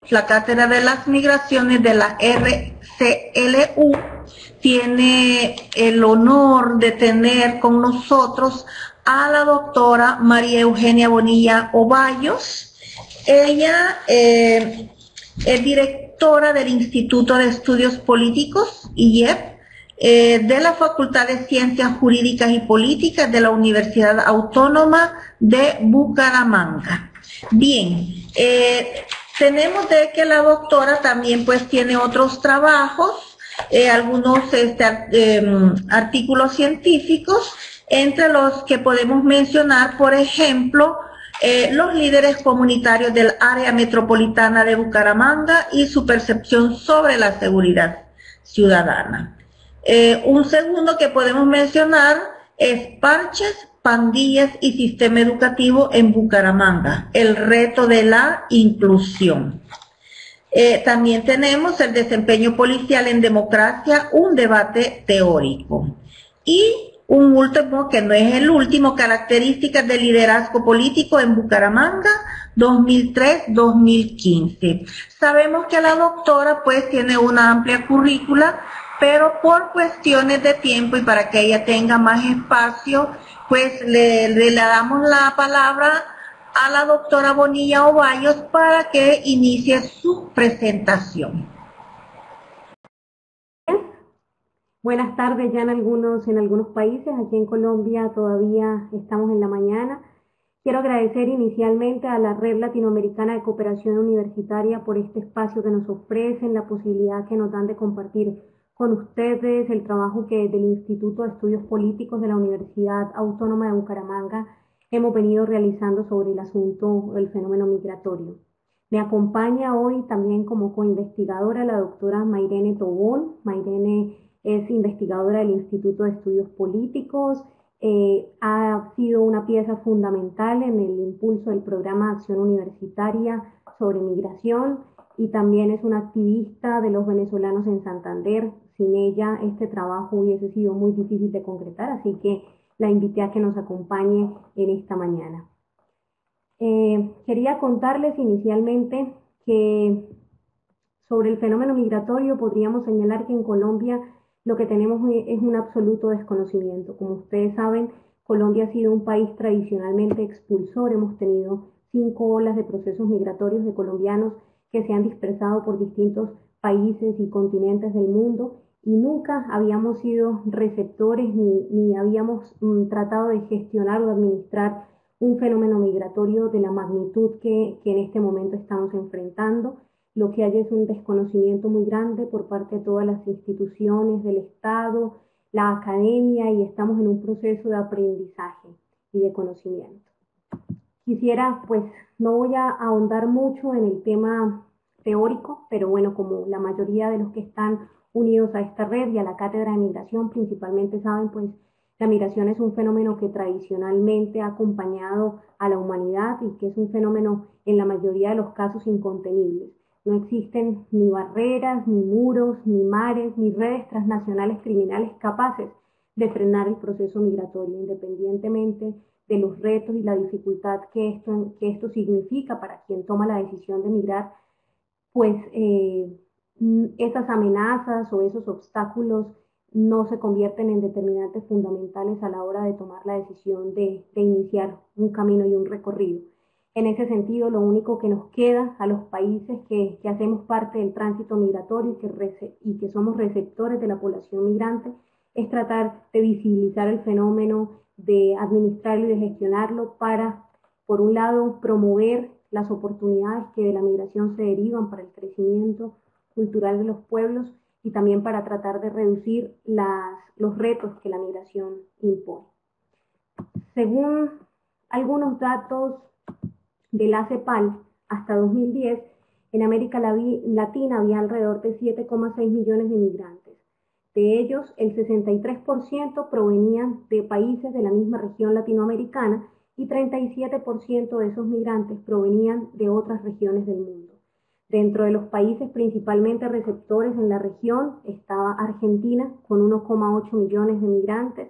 La Cátedra de las Migraciones de la RCLU tiene el honor de tener con nosotros a la doctora María Eugenia Bonilla Ovallos. Ella es directora del Instituto de Estudios Políticos, IEP, de la Facultad de Ciencias Jurídicas y Políticas de la Universidad Autónoma de Bucaramanga. Bien, tenemos de que la doctora también pues tiene otros trabajos, algunos artículos científicos, entre los que podemos mencionar, por ejemplo, los líderes comunitarios del área metropolitana de Bucaramanga y su percepción sobre la seguridad ciudadana. Un segundo que podemos mencionar es parches, pandillas y sistema educativo en Bucaramanga, el reto de la inclusión. También tenemos el desempeño policial en democracia, un debate teórico. Y un último, que no es el último, características del liderazgo político en Bucaramanga, 2003-2015. Sabemos que la doctora pues tiene una amplia currícula, pero por cuestiones de tiempo y para que ella tenga más espacio, pues le damos la palabra a la doctora Bonilla Ovallos para que inicie su presentación. Buenas tardes. Ya en algunos países, aquí en Colombia todavía estamos en la mañana. Quiero agradecer inicialmente a la Red Latinoamericana de Cooperación Universitaria por este espacio que nos ofrecen, la posibilidad que nos dan de compartir con ustedes el trabajo que desde el Instituto de Estudios Políticos de la Universidad Autónoma de Bucaramanga hemos venido realizando sobre el asunto del fenómeno migratorio. Me acompaña hoy también como coinvestigadora la doctora Mairene Tobón. Mairene es investigadora del Instituto de Estudios Políticos, ha sido una pieza fundamental en el impulso del programa de acción universitaria sobre migración y también es una activista de los venezolanos en Santander. Sin ella este trabajo hubiese sido muy difícil de concretar, así que la invité a que nos acompañe en esta mañana. Quería contarles inicialmente que sobre el fenómeno migratorio podríamos señalar que en Colombia lo que tenemos es un absoluto desconocimiento. Como ustedes saben, Colombia ha sido un país tradicionalmente expulsor. Hemos tenido 5 olas de procesos migratorios de colombianos que se han dispersado por distintos países y continentes del mundo y nunca habíamos sido receptores ni habíamos tratado de gestionar o administrar un fenómeno migratorio de la magnitud que en este momento estamos enfrentando. Lo que hay es un desconocimiento muy grande por parte de todas las instituciones del Estado, la academia, y estamos en un proceso de aprendizaje y de conocimiento. Quisiera, pues, no voy a ahondar mucho en el tema teórico, pero bueno, como la mayoría de los que están unidos a esta red y a la Cátedra de Migración principalmente saben, pues, la migración es un fenómeno que tradicionalmente ha acompañado a la humanidad y que es un fenómeno en la mayoría de los casos incontenibles. No existen ni barreras, ni muros, ni mares, ni redes transnacionales criminales capaces de frenar el proceso migratorio, independientemente de los retos y la dificultad que esto significa para quien toma la decisión de migrar, pues esas amenazas o esos obstáculos no se convierten en determinantes fundamentales a la hora de tomar la decisión de iniciar un camino y un recorrido. En ese sentido, lo único que nos queda a los países que hacemos parte del tránsito migratorio y que somos receptores de la población migrante es tratar de visibilizar el fenómeno, de administrarlo y de gestionarlo para, por un lado, promover las oportunidades que de la migración se derivan para el crecimiento cultural de los pueblos y también para tratar de reducir los retos que la migración impone. Según algunos datos de la CEPAL, hasta 2010, en América Latina había alrededor de 7,6 millones de inmigrantes. De ellos, el 63% provenían de países de la misma región latinoamericana y 37% de esos migrantes provenían de otras regiones del mundo. Dentro de los países principalmente receptores en la región estaba Argentina con 1,8 millones de migrantes,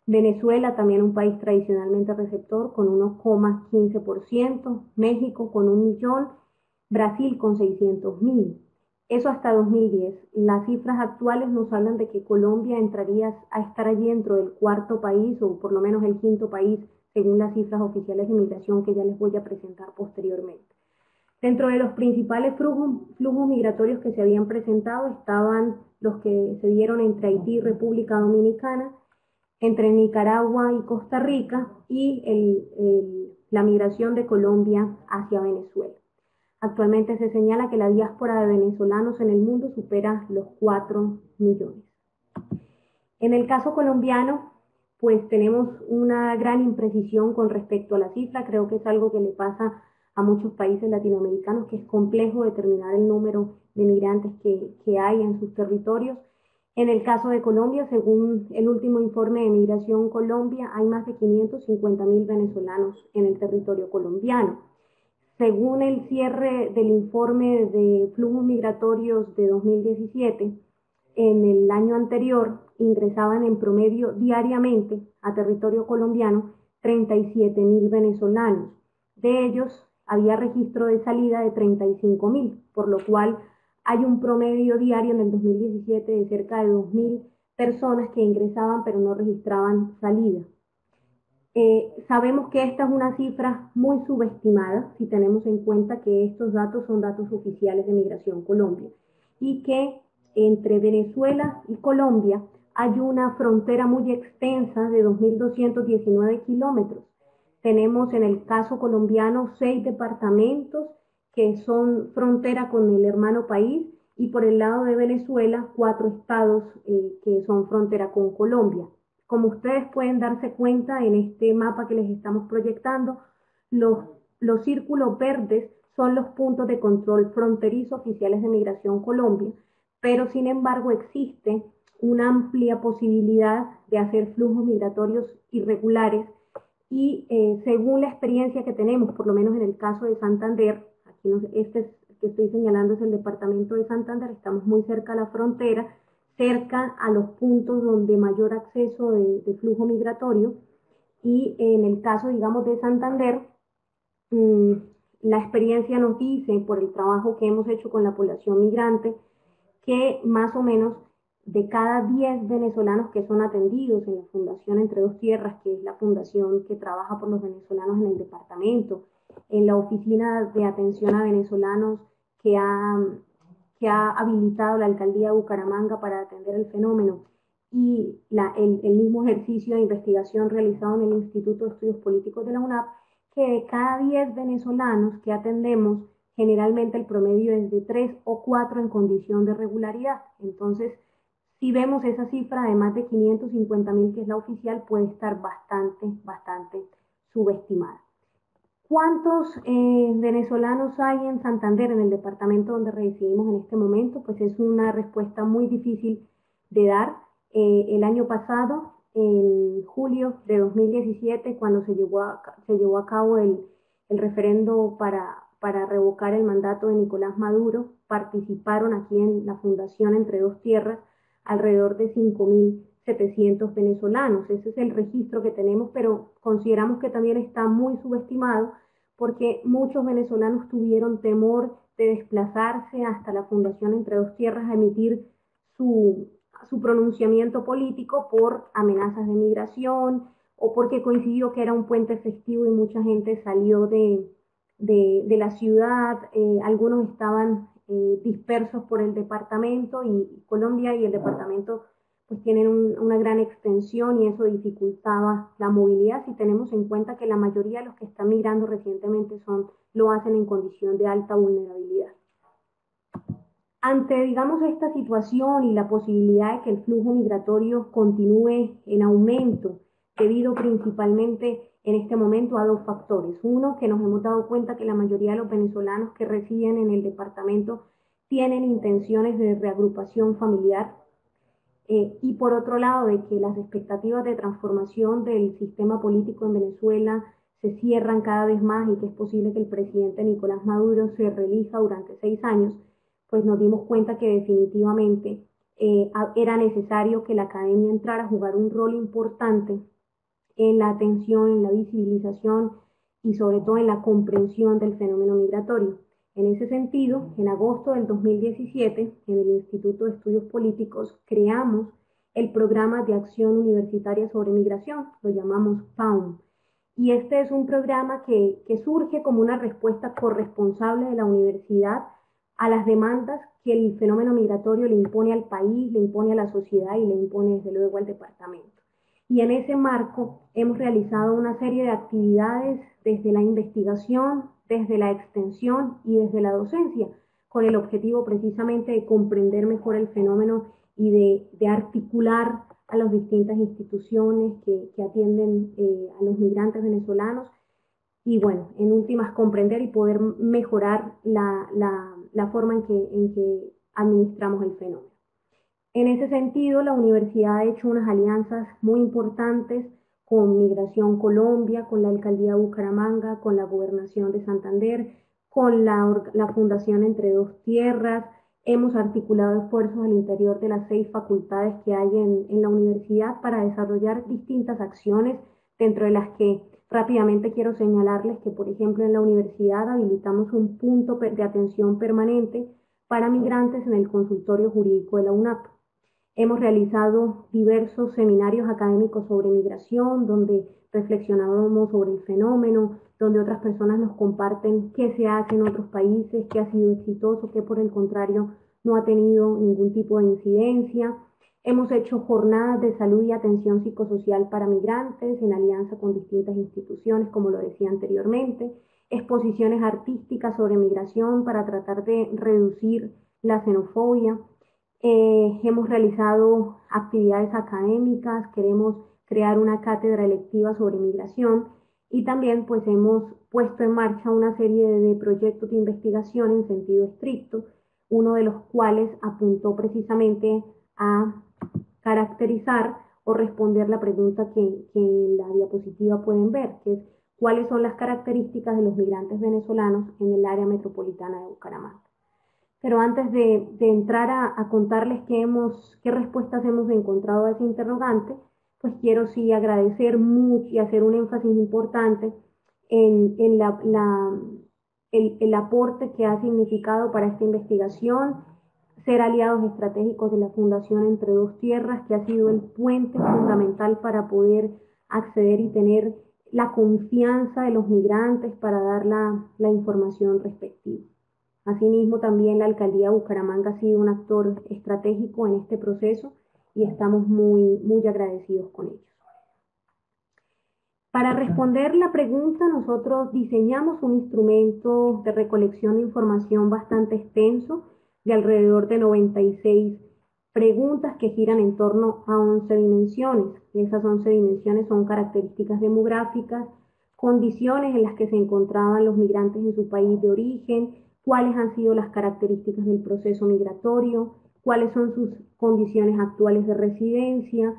Venezuela, también un país tradicionalmente receptor, con 1,15%, México con 1 millón Brasil con 600.000. Eso hasta 2010. Las cifras actuales nos hablan de que Colombia entraría a estar allí dentro del cuarto país o por lo menos el quinto país, según las cifras oficiales de migración que ya les voy a presentar posteriormente. Dentro de los principales flujos migratorios que se habían presentado estaban los que se dieron entre Haití y República Dominicana, entre Nicaragua y Costa Rica y la migración de Colombia hacia Venezuela. Actualmente se señala que la diáspora de venezolanos en el mundo supera los 4 millones. En el caso colombiano, pues tenemos una gran imprecisión con respecto a la cifra. Creo que es algo que le pasa a muchos países latinoamericanos, que es complejo determinar el número de migrantes que hay en sus territorios. En el caso de Colombia, según el último informe de Migración Colombia, hay más de 550.000 venezolanos en el territorio colombiano. Según el cierre del informe de flujos migratorios de 2017, en el año anterior ingresaban en promedio diariamente a territorio colombiano 37.000 venezolanos. De ellos había registro de salida de 35.000, por lo cual hay un promedio diario en el 2017 de cerca de 2.000 personas que ingresaban pero no registraban salida. Sabemos que esta es una cifra muy subestimada si tenemos en cuenta que estos datos son datos oficiales de Migración Colombia y que entre Venezuela y Colombia hay una frontera muy extensa de 2.219 kilómetros. Tenemos en el caso colombiano 6 departamentos que son frontera con el hermano país y por el lado de Venezuela 4 estados que son frontera con Colombia. Como ustedes pueden darse cuenta en este mapa que les estamos proyectando, los círculos verdes son los puntos de control fronterizo oficiales de Migración Colombia, pero sin embargo existe una amplia posibilidad de hacer flujos migratorios irregulares y según la experiencia que tenemos, por lo menos en el caso de Santander, aquí este que estoy señalando es el departamento de Santander, estamos muy cerca a la frontera, cerca a los puntos donde mayor acceso de flujo migratorio y en el caso, digamos, de Santander, la experiencia nos dice, por el trabajo que hemos hecho con la población migrante, que más o menos de cada 10 venezolanos que son atendidos en la Fundación Entre Dos Tierras, que es la fundación que trabaja por los venezolanos en el departamento, en la oficina de atención a venezolanos que ha habilitado la alcaldía de Bucaramanga para atender el fenómeno y el mismo ejercicio de investigación realizado en el Instituto de Estudios Políticos de la UNAP, que de cada 10 venezolanos que atendemos, generalmente el promedio es de 3 o 4 en condición de regularidad. Entonces, si vemos esa cifra de más de 550.000, que es la oficial, puede estar bastante subestimada. ¿Cuántos venezolanos hay en Santander, en el departamento donde residimos en este momento? Pues es una respuesta muy difícil de dar. El año pasado, en julio de 2017, cuando se llevó a cabo el referendo para revocar el mandato de Nicolás Maduro, participaron aquí en la Fundación Entre Dos Tierras alrededor de 5.700 venezolanos. Ese es el registro que tenemos, pero consideramos que también está muy subestimado porque muchos venezolanos tuvieron temor de desplazarse hasta la Fundación Entre Dos Tierras a emitir su pronunciamiento político por amenazas de migración o porque coincidió que era un puente festivo y mucha gente salió de la ciudad. Algunos estaban dispersos por el departamento y Colombia y el departamento pues tienen una gran extensión y eso dificultaba la movilidad si tenemos en cuenta que la mayoría de los que están migrando recientemente lo hacen en condición de alta vulnerabilidad. Ante, digamos, esta situación y la posibilidad de que el flujo migratorio continúe en aumento, debido principalmente en este momento a 2 factores. Uno, que nos hemos dado cuenta que la mayoría de los venezolanos que residen en el departamento tienen intenciones de reagrupación familiar. Y por otro lado, de que las expectativas de transformación del sistema político en Venezuela se cierran cada vez más y que es posible que el presidente Nicolás Maduro se reelija durante 6 años, pues nos dimos cuenta que definitivamente era necesario que la academia entrara a jugar un rol importante en la atención, en la visibilización y sobre todo en la comprensión del fenómeno migratorio. En ese sentido, en agosto del 2017, en el Instituto de Estudios Políticos, creamos el Programa de Acción Universitaria sobre Migración, lo llamamos PAUM. Y este es un programa que surge como una respuesta corresponsable de la universidad a las demandas que el fenómeno migratorio le impone al país, le impone a la sociedad y le impone desde luego al departamento. Y en ese marco hemos realizado una serie de actividades desde la investigación, desde la extensión y desde la docencia, con el objetivo precisamente de comprender mejor el fenómeno y de articular a las distintas instituciones que atienden a los migrantes venezolanos y bueno, en últimas comprender y poder mejorar la forma en que administramos el fenómeno. En ese sentido, la universidad ha hecho unas alianzas muy importantes con Migración Colombia, con la Alcaldía de Bucaramanga, con la Gobernación de Santander, con la Fundación Entre Dos Tierras. Hemos articulado esfuerzos al interior de las 6 facultades que hay en la universidad para desarrollar distintas acciones, dentro de las que rápidamente quiero señalarles que, por ejemplo, en la universidad habilitamos un punto de atención permanente para migrantes en el consultorio jurídico de la UNAP. Hemos realizado diversos seminarios académicos sobre migración, donde reflexionábamos sobre el fenómeno, donde otras personas nos comparten qué se hace en otros países, qué ha sido exitoso, qué por el contrario no ha tenido ningún tipo de incidencia. Hemos hecho jornadas de salud y atención psicosocial para migrantes en alianza con distintas instituciones, como lo decía anteriormente, exposiciones artísticas sobre migración para tratar de reducir la xenofobia. Hemos realizado actividades académicas, queremos crear una cátedra electiva sobre migración y también pues hemos puesto en marcha una serie de proyectos de investigación en sentido estricto, uno de los cuales apuntó precisamente a caracterizar o responder la pregunta que en la diapositiva pueden ver, que es cuáles son las características de los migrantes venezolanos en el área metropolitana de Bucaramanga. Pero antes de entrar a contarles qué respuestas hemos encontrado a ese interrogante, pues quiero sí agradecer mucho y hacer un énfasis importante en el aporte que ha significado para esta investigación ser aliados estratégicos de la Fundación Entre Dos Tierras, que ha sido el puente fundamental para poder acceder y tener la confianza de los migrantes para dar la información respectiva. Asimismo, también la Alcaldía de Bucaramanga ha sido un actor estratégico en este proceso y estamos muy agradecidos con ellos. Para responder la pregunta, nosotros diseñamos un instrumento de recolección de información bastante extenso, de alrededor de 96 preguntas que giran en torno a 11 dimensiones. Esas 11 dimensiones son características demográficas, condiciones en las que se encontraban los migrantes en su país de origen, cuáles han sido las características del proceso migratorio, cuáles son sus condiciones actuales de residencia,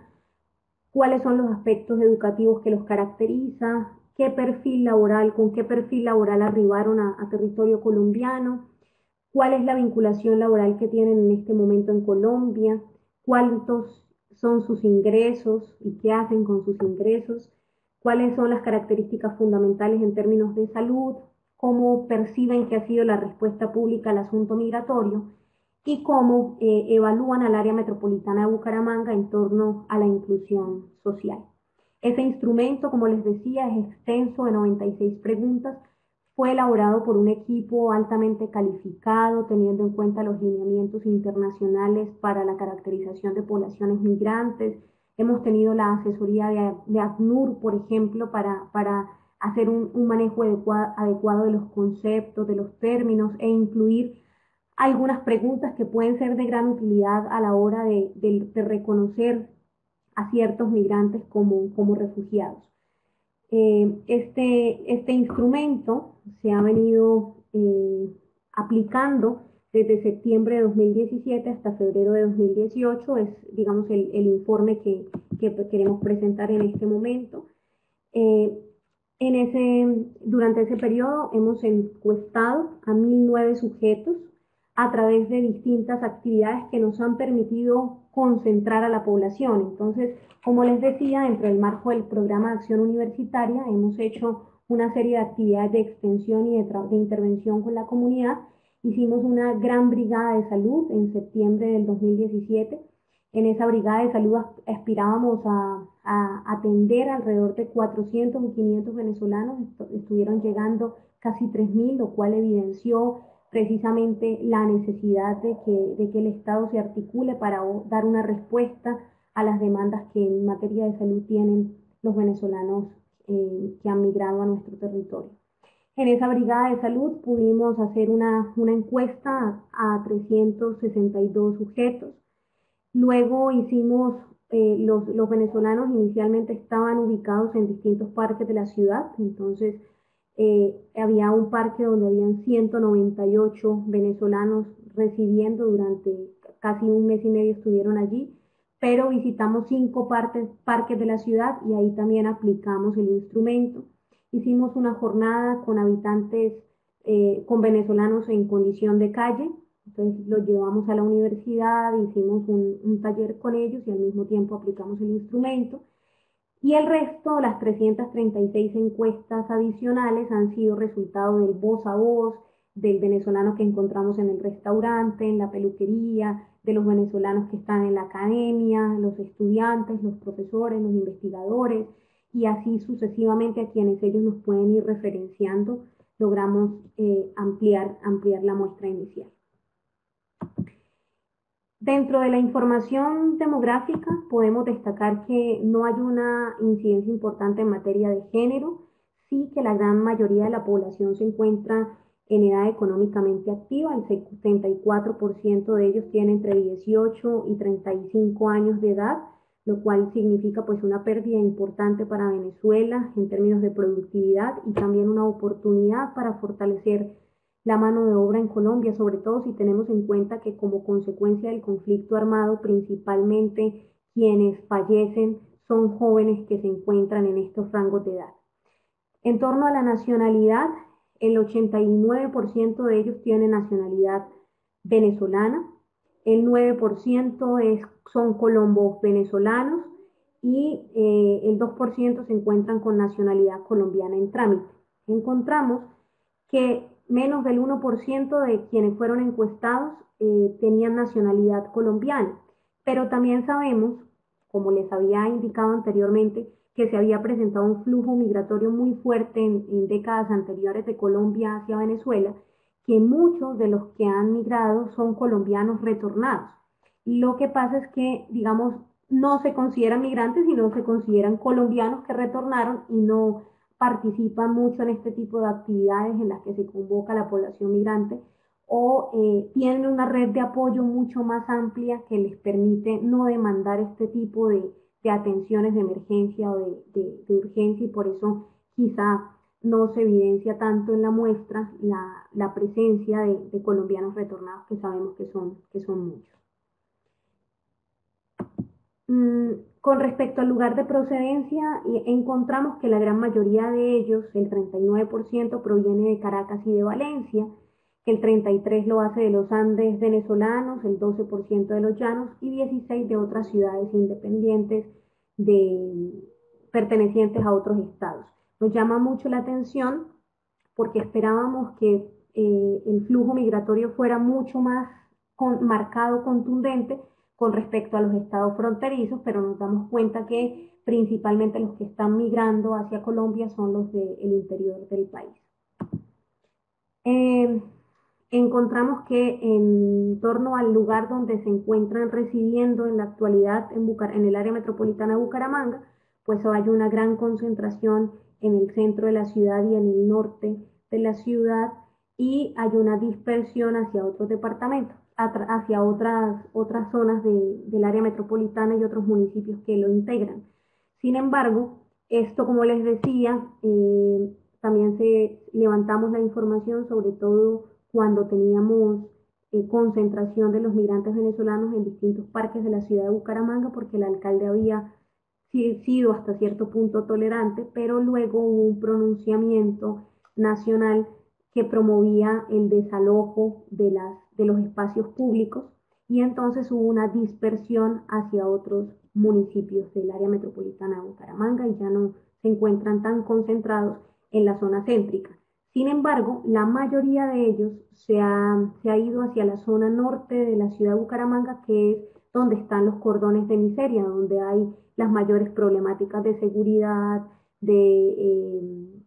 cuáles son los aspectos educativos que los caracteriza, qué perfil laboral, con qué perfil laboral arribaron a territorio colombiano, cuál es la vinculación laboral que tienen en este momento en Colombia, cuántos son sus ingresos y qué hacen con sus ingresos, cuáles son las características fundamentales en términos de salud, cómo perciben que ha sido la respuesta pública al asunto migratorio y cómo evalúan al área metropolitana de Bucaramanga en torno a la inclusión social. Ese instrumento, como les decía, es extenso de 96 preguntas, fue elaborado por un equipo altamente calificado, teniendo en cuenta los lineamientos internacionales para la caracterización de poblaciones migrantes. Hemos tenido la asesoría de ACNUR, por ejemplo, para hacer un manejo adecuado de los conceptos, de los términos e incluir algunas preguntas que pueden ser de gran utilidad a la hora de reconocer a ciertos migrantes como refugiados. Este instrumento se ha venido aplicando desde septiembre de 2017 hasta febrero de 2018, es digamos el informe que queremos presentar en este momento. Durante ese periodo hemos encuestado a 1.009 sujetos a través de distintas actividades que nos han permitido concentrar a la población. Entonces, como les decía, dentro del marco del programa de acción universitaria hemos hecho una serie de actividades de extensión y de intervención con la comunidad. Hicimos una gran brigada de salud en septiembre del 2017. En esa brigada de salud aspirábamos a atender alrededor de 400 o 500 venezolanos. Estuvieron llegando casi 3.000, lo cual evidenció precisamente la necesidad de que el Estado se articule para dar una respuesta a las demandas que en materia de salud tienen los venezolanos que han migrado a nuestro territorio. En esa brigada de salud pudimos hacer una encuesta a 362 sujetos. Luego hicimos, los venezolanos inicialmente estaban ubicados en distintos parques de la ciudad, entonces había un parque donde habían 198 venezolanos residiendo durante casi un mes y medio estuvieron allí, pero visitamos 5 parques de la ciudad y ahí también aplicamos el instrumento. Hicimos una jornada con habitantes, con venezolanos en condición de calle, entonces los llevamos a la universidad, hicimos un taller con ellos y al mismo tiempo aplicamos el instrumento. Y el resto, las 336 encuestas adicionales, han sido resultado del voz a voz, del venezolano que encontramos en el restaurante, en la peluquería, de los venezolanos que están en la academia, los estudiantes, los profesores, los investigadores, y así sucesivamente a quienes ellos nos pueden ir referenciando, logramos ampliar la muestra inicial. Dentro de la información demográfica podemos destacar que no hay una incidencia importante en materia de género, sí que la gran mayoría de la población se encuentra en edad económicamente activa, el 74% de ellos tienen entre 18 y 35 años de edad, lo cual significa pues una pérdida importante para Venezuela en términos de productividad y también una oportunidad para fortalecer la mano de obra en Colombia, sobre todo si tenemos en cuenta que como consecuencia del conflicto armado, principalmente quienes fallecen son jóvenes que se encuentran en estos rangos de edad. En torno a la nacionalidad, el 89% de ellos tienen nacionalidad venezolana, el 9% son colombos venezolanos y el 2% se encuentran con nacionalidad colombiana en trámite. Encontramos que menos del 1% de quienes fueron encuestados tenían nacionalidad colombiana, pero también sabemos, como les había indicado anteriormente, que se había presentado un flujo migratorio muy fuerte en décadas anteriores de Colombia hacia Venezuela, que muchos de los que han migrado son colombianos retornados. Lo que pasa es que, digamos, no se consideran migrantes, sino se consideran colombianos que retornaron y no participan mucho en este tipo de actividades en las que se convoca a la población migrante o tienen una red de apoyo mucho más amplia que les permite no demandar este tipo de atenciones de emergencia o de urgencia, y por eso quizá no se evidencia tanto en la muestra la presencia de colombianos retornados, que sabemos que son muchos. Con respecto al lugar de procedencia, encontramos que la gran mayoría de ellos, el 39%, proviene de Caracas y de Valencia, que el 33% lo hace de los Andes venezolanos, el 12% de los Llanos y 16% de otras ciudades independientes pertenecientes a otros estados. Nos llama mucho la atención porque esperábamos que el flujo migratorio fuera mucho más marcado, contundente, con respecto a los estados fronterizos, pero nos damos cuenta que principalmente los que están migrando hacia Colombia son los del interior del país. Encontramos que en torno al lugar donde se encuentran residiendo en la actualidad en el área metropolitana de Bucaramanga, pues hay una gran concentración en el centro de la ciudad y en el norte de la ciudad, y hay una dispersión hacia otros departamentos, hacia otras zonas del área metropolitana y otros municipios que lo integran. Sin embargo, esto, como les decía, también levantamos la información, sobre todo cuando teníamos concentración de los migrantes venezolanos en distintos parques de la ciudad de Bucaramanga, porque el alcalde había sido hasta cierto punto tolerante, pero luego hubo un pronunciamiento nacional que promovía el desalojo de los espacios públicos, y entonces hubo una dispersión hacia otros municipios del área metropolitana de Bucaramanga y ya no se encuentran tan concentrados en la zona céntrica. Sin embargo, la mayoría de ellos se ha ido hacia la zona norte de la ciudad de Bucaramanga, que es donde están los cordones de miseria, donde hay las mayores problemáticas de seguridad, de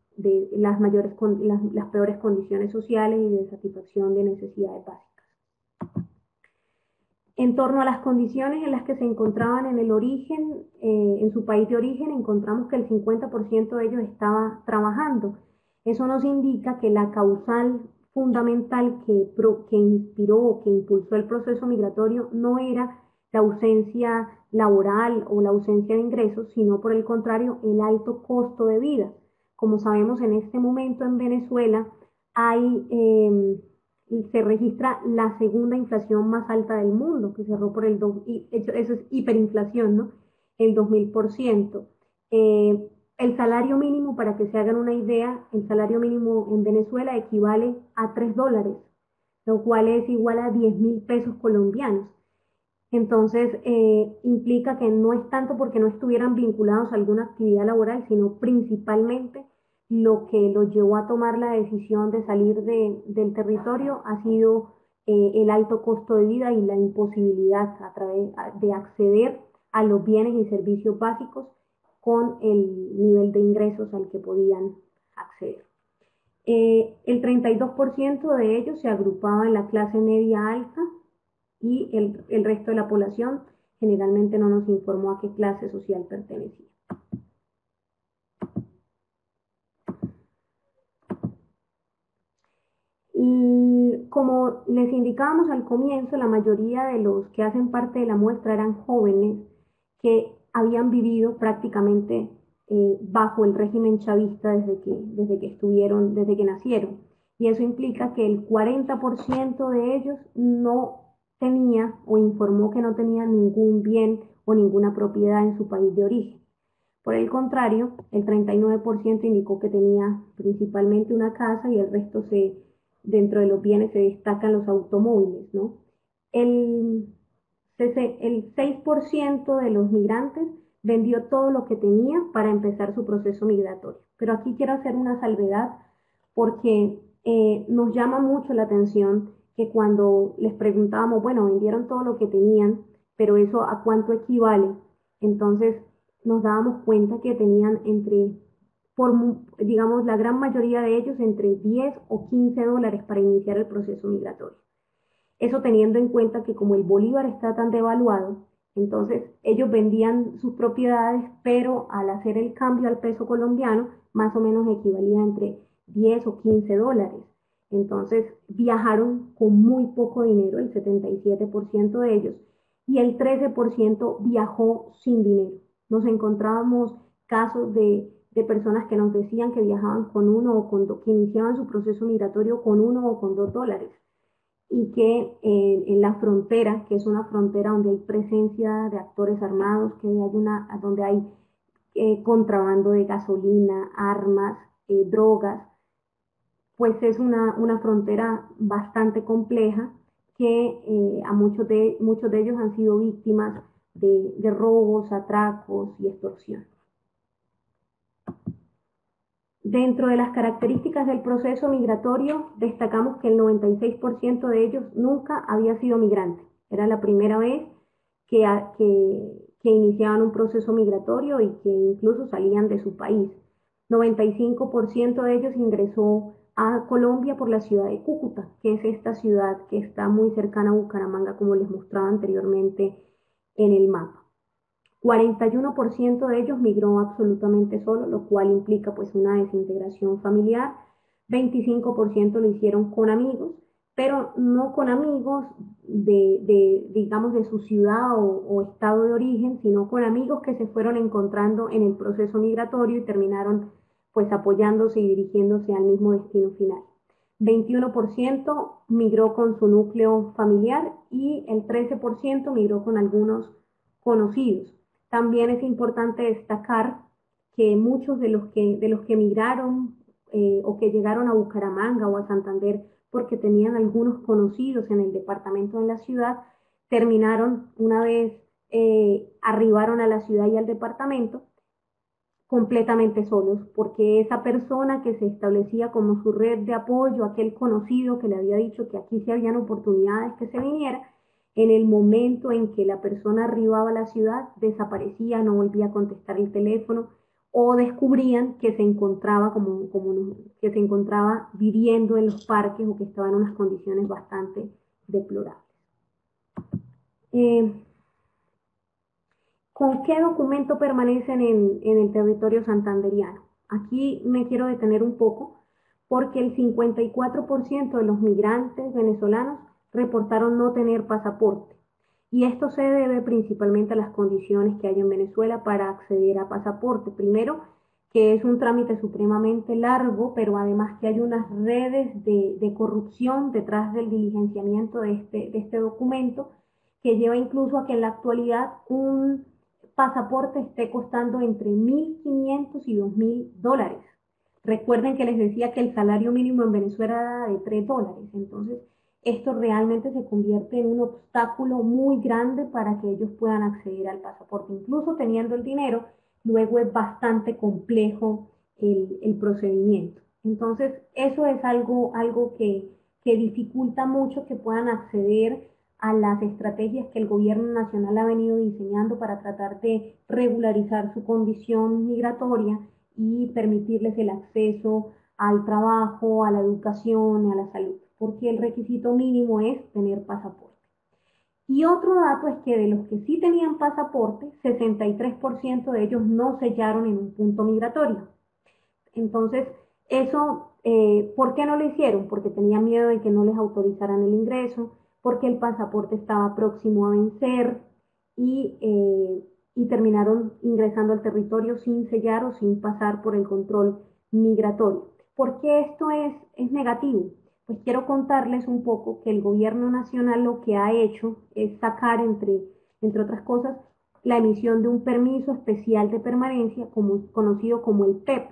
las peores condiciones sociales y de satisfacción de necesidades básicas. En torno a las condiciones en las que se encontraban en el origen, en su país de origen, encontramos que el 50% de ellos estaba trabajando. Eso nos indica que la causal fundamental que inspiró o que impulsó el proceso migratorio no era la ausencia laboral o la ausencia de ingresos, sino por el contrario, el alto costo de vida. Como sabemos, en este momento en Venezuela se registra la segunda inflación más alta del mundo, que cerró por eso es hiperinflación, ¿no? El 2000%. El salario mínimo, para que se hagan una idea, el salario mínimo en Venezuela equivale a $3, lo cual es igual a 10.000 pesos colombianos. Entonces, implica que no es tanto porque no estuvieran vinculados a alguna actividad laboral, sino principalmente lo que los llevó a tomar la decisión de salir del territorio ha sido el alto costo de vida y la imposibilidad de acceder a los bienes y servicios básicos con el nivel de ingresos al que podían acceder. El 32% de ellos se agrupaba en la clase media alta y el resto de la población generalmente no nos informó a qué clase social pertenecía. Y como les indicábamos al comienzo, la mayoría de los que hacen parte de la muestra eran jóvenes que habían vivido prácticamente bajo el régimen chavista desde que nacieron. Y eso implica que el 40% de ellos no tenía o informó que no tenía ningún bien o ninguna propiedad en su país de origen. Por el contrario, el 39% indicó que tenía principalmente una casa y el resto dentro de los bienes se destacan los automóviles, ¿no? El 6% de los migrantes vendió todo lo que tenía para empezar su proceso migratorio. Pero aquí quiero hacer una salvedad porque nos llama mucho la atención que cuando les preguntábamos, bueno, vendieron todo lo que tenían, pero eso ¿a cuánto equivale? Entonces nos dábamos cuenta que tenían digamos, la gran mayoría de ellos entre 10 o 15 dólares para iniciar el proceso migratorio. Eso teniendo en cuenta que como el bolívar está tan devaluado, entonces ellos vendían sus propiedades, pero al hacer el cambio al peso colombiano, más o menos equivalía entre 10 o 15 dólares. Entonces viajaron con muy poco dinero, el 77% de ellos, y el 13% viajó sin dinero. Nos encontrábamos casos de personas que nos decían que viajaban con uno o con dos, que iniciaban su proceso migratorio con 1 o con 2 dólares. Y que en la frontera, que es una frontera donde hay presencia de actores armados, donde hay contrabando de gasolina, armas, drogas, pues es una frontera bastante compleja que muchos de ellos han sido víctimas de robos, atracos y extorsión. Dentro de las características del proceso migratorio, destacamos que el 96% de ellos nunca había sido migrante. Era la primera vez que iniciaban un proceso migratorio y que incluso salían de su país. 95% de ellos ingresó a Colombia por la ciudad de Cúcuta, que es esta ciudad que está muy cercana a Bucaramanga, como les mostraba anteriormente en el mapa. 41% de ellos migró absolutamente solo, lo cual implica pues una desintegración familiar. 25% lo hicieron con amigos, pero no con amigos digamos, de su ciudad o estado de origen, sino con amigos que se fueron encontrando en el proceso migratorio y terminaron pues apoyándose y dirigiéndose al mismo destino final. 21% migró con su núcleo familiar y el 13% migró con algunos conocidos. También es importante destacar que muchos de los que migraron o que llegaron a Bucaramanga o a Santander porque tenían algunos conocidos en el departamento de la ciudad, terminaron una vez arribaron a la ciudad y al departamento, completamente solos, porque esa persona que se establecía como su red de apoyo, aquel conocido que le había dicho que aquí sí habían oportunidades que se viniera, en el momento en que la persona arribaba a la ciudad, desaparecía, no volvía a contestar el teléfono, o descubrían que se encontraba que se encontraba viviendo en los parques o que estaba en unas condiciones bastante deplorables. ¿Con qué documento permanecen en el territorio santanderiano? Aquí me quiero detener un poco porque el 54% de los migrantes venezolanos reportaron no tener pasaporte. Y esto se debe principalmente a las condiciones que hay en Venezuela para acceder a pasaporte. Primero, que es un trámite supremamente largo, pero además que hay unas redes de corrupción detrás del diligenciamiento de este documento, que lleva incluso a que en la actualidad un pasaporte esté costando entre 1.500 y 2.000 dólares. Recuerden que les decía que el salario mínimo en Venezuela era de 3 dólares, entonces esto realmente se convierte en un obstáculo muy grande para que ellos puedan acceder al pasaporte. Incluso teniendo el dinero, luego es bastante complejo el procedimiento. Entonces, eso es algo que dificulta mucho que puedan acceder a las estrategias que el gobierno nacional ha venido diseñando para tratar de regularizar su condición migratoria y permitirles el acceso al trabajo, a la educación y a la salud, porque el requisito mínimo es tener pasaporte. Y otro dato es que de los que sí tenían pasaporte, 63% de ellos no sellaron en un punto migratorio. Entonces, eso, ¿por qué no lo hicieron? Porque tenían miedo de que no les autorizaran el ingreso, porque el pasaporte estaba próximo a vencer y terminaron ingresando al territorio sin sellar o sin pasar por el control migratorio. ¿Por qué esto es negativo? Pues quiero contarles un poco que el gobierno nacional lo que ha hecho es sacar, entre otras cosas, la emisión de un permiso especial de permanencia conocido como el PEP.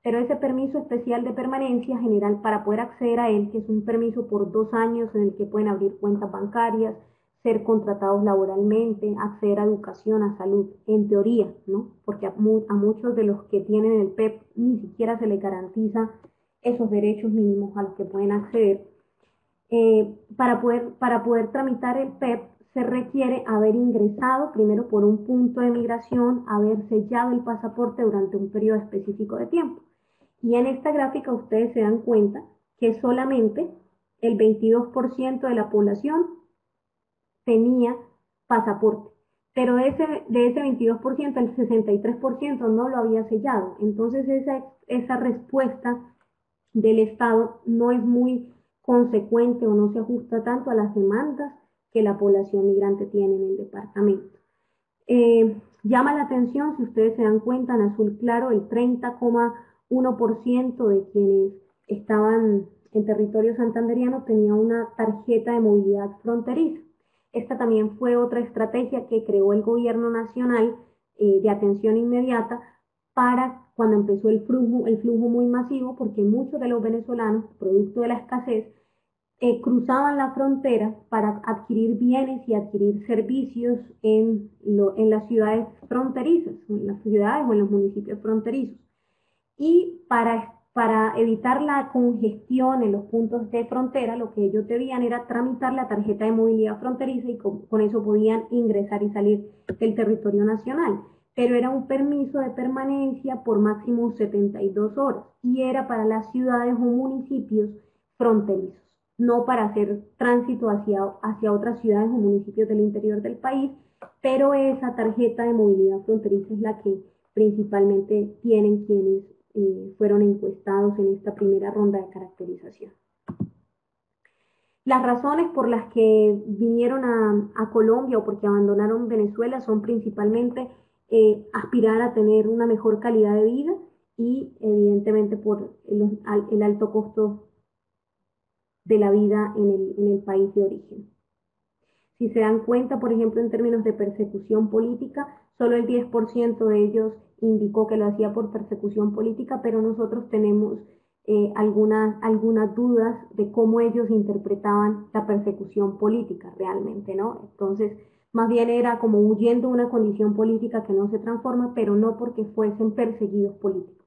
Pero ese permiso especial de permanencia general, para poder acceder a él, que es un permiso por 2 años en el que pueden abrir cuentas bancarias, ser contratados laboralmente, acceder a educación, a salud, en teoría, ¿no? Porque a muchos de los que tienen el PEP ni siquiera se les garantiza esos derechos mínimos a los que pueden acceder. Para poder tramitar el PEP se requiere haber ingresado primero por un punto de migración, haber sellado el pasaporte durante un periodo específico de tiempo. Y en esta gráfica ustedes se dan cuenta que solamente el 22% de la población tenía pasaporte, pero de ese 22%, el 63% no lo había sellado. Entonces esa respuesta del Estado no es muy consecuente o no se ajusta tanto a las demandas que la población migrante tiene en el departamento. Llama la atención, si ustedes se dan cuenta, en azul claro, el 30,1% de quienes estaban en territorio santanderiano tenía una tarjeta de movilidad fronteriza. Esta también fue otra estrategia que creó el gobierno nacional de atención inmediata para cuando empezó el flujo muy masivo, porque muchos de los venezolanos, producto de la escasez, cruzaban la frontera para adquirir bienes y adquirir servicios en las ciudades fronterizas, en las ciudades o en los municipios fronterizos. Y para evitar la congestión en los puntos de frontera, lo que ellos debían era tramitar la tarjeta de movilidad fronteriza y con eso podían ingresar y salir del territorio nacional. Pero era un permiso de permanencia por máximo 72 horas y era para las ciudades o municipios fronterizos, no para hacer tránsito hacia otras ciudades o municipios del interior del país, pero esa tarjeta de movilidad fronteriza es la que principalmente tienen quienes fueron encuestados en esta primera ronda de caracterización. Las razones por las que vinieron a Colombia o porque abandonaron Venezuela son principalmente aspirar a tener una mejor calidad de vida y evidentemente por el alto costo de la vida en el país de origen. Si se dan cuenta, por ejemplo, en términos de persecución política, solo el 10% de ellos indicó que lo hacía por persecución política, pero nosotros tenemos algunas dudas de cómo ellos interpretaban la persecución política realmente, ¿no? Entonces, más bien era como huyendo de una condición política que no se transforma, pero no porque fuesen perseguidos políticos.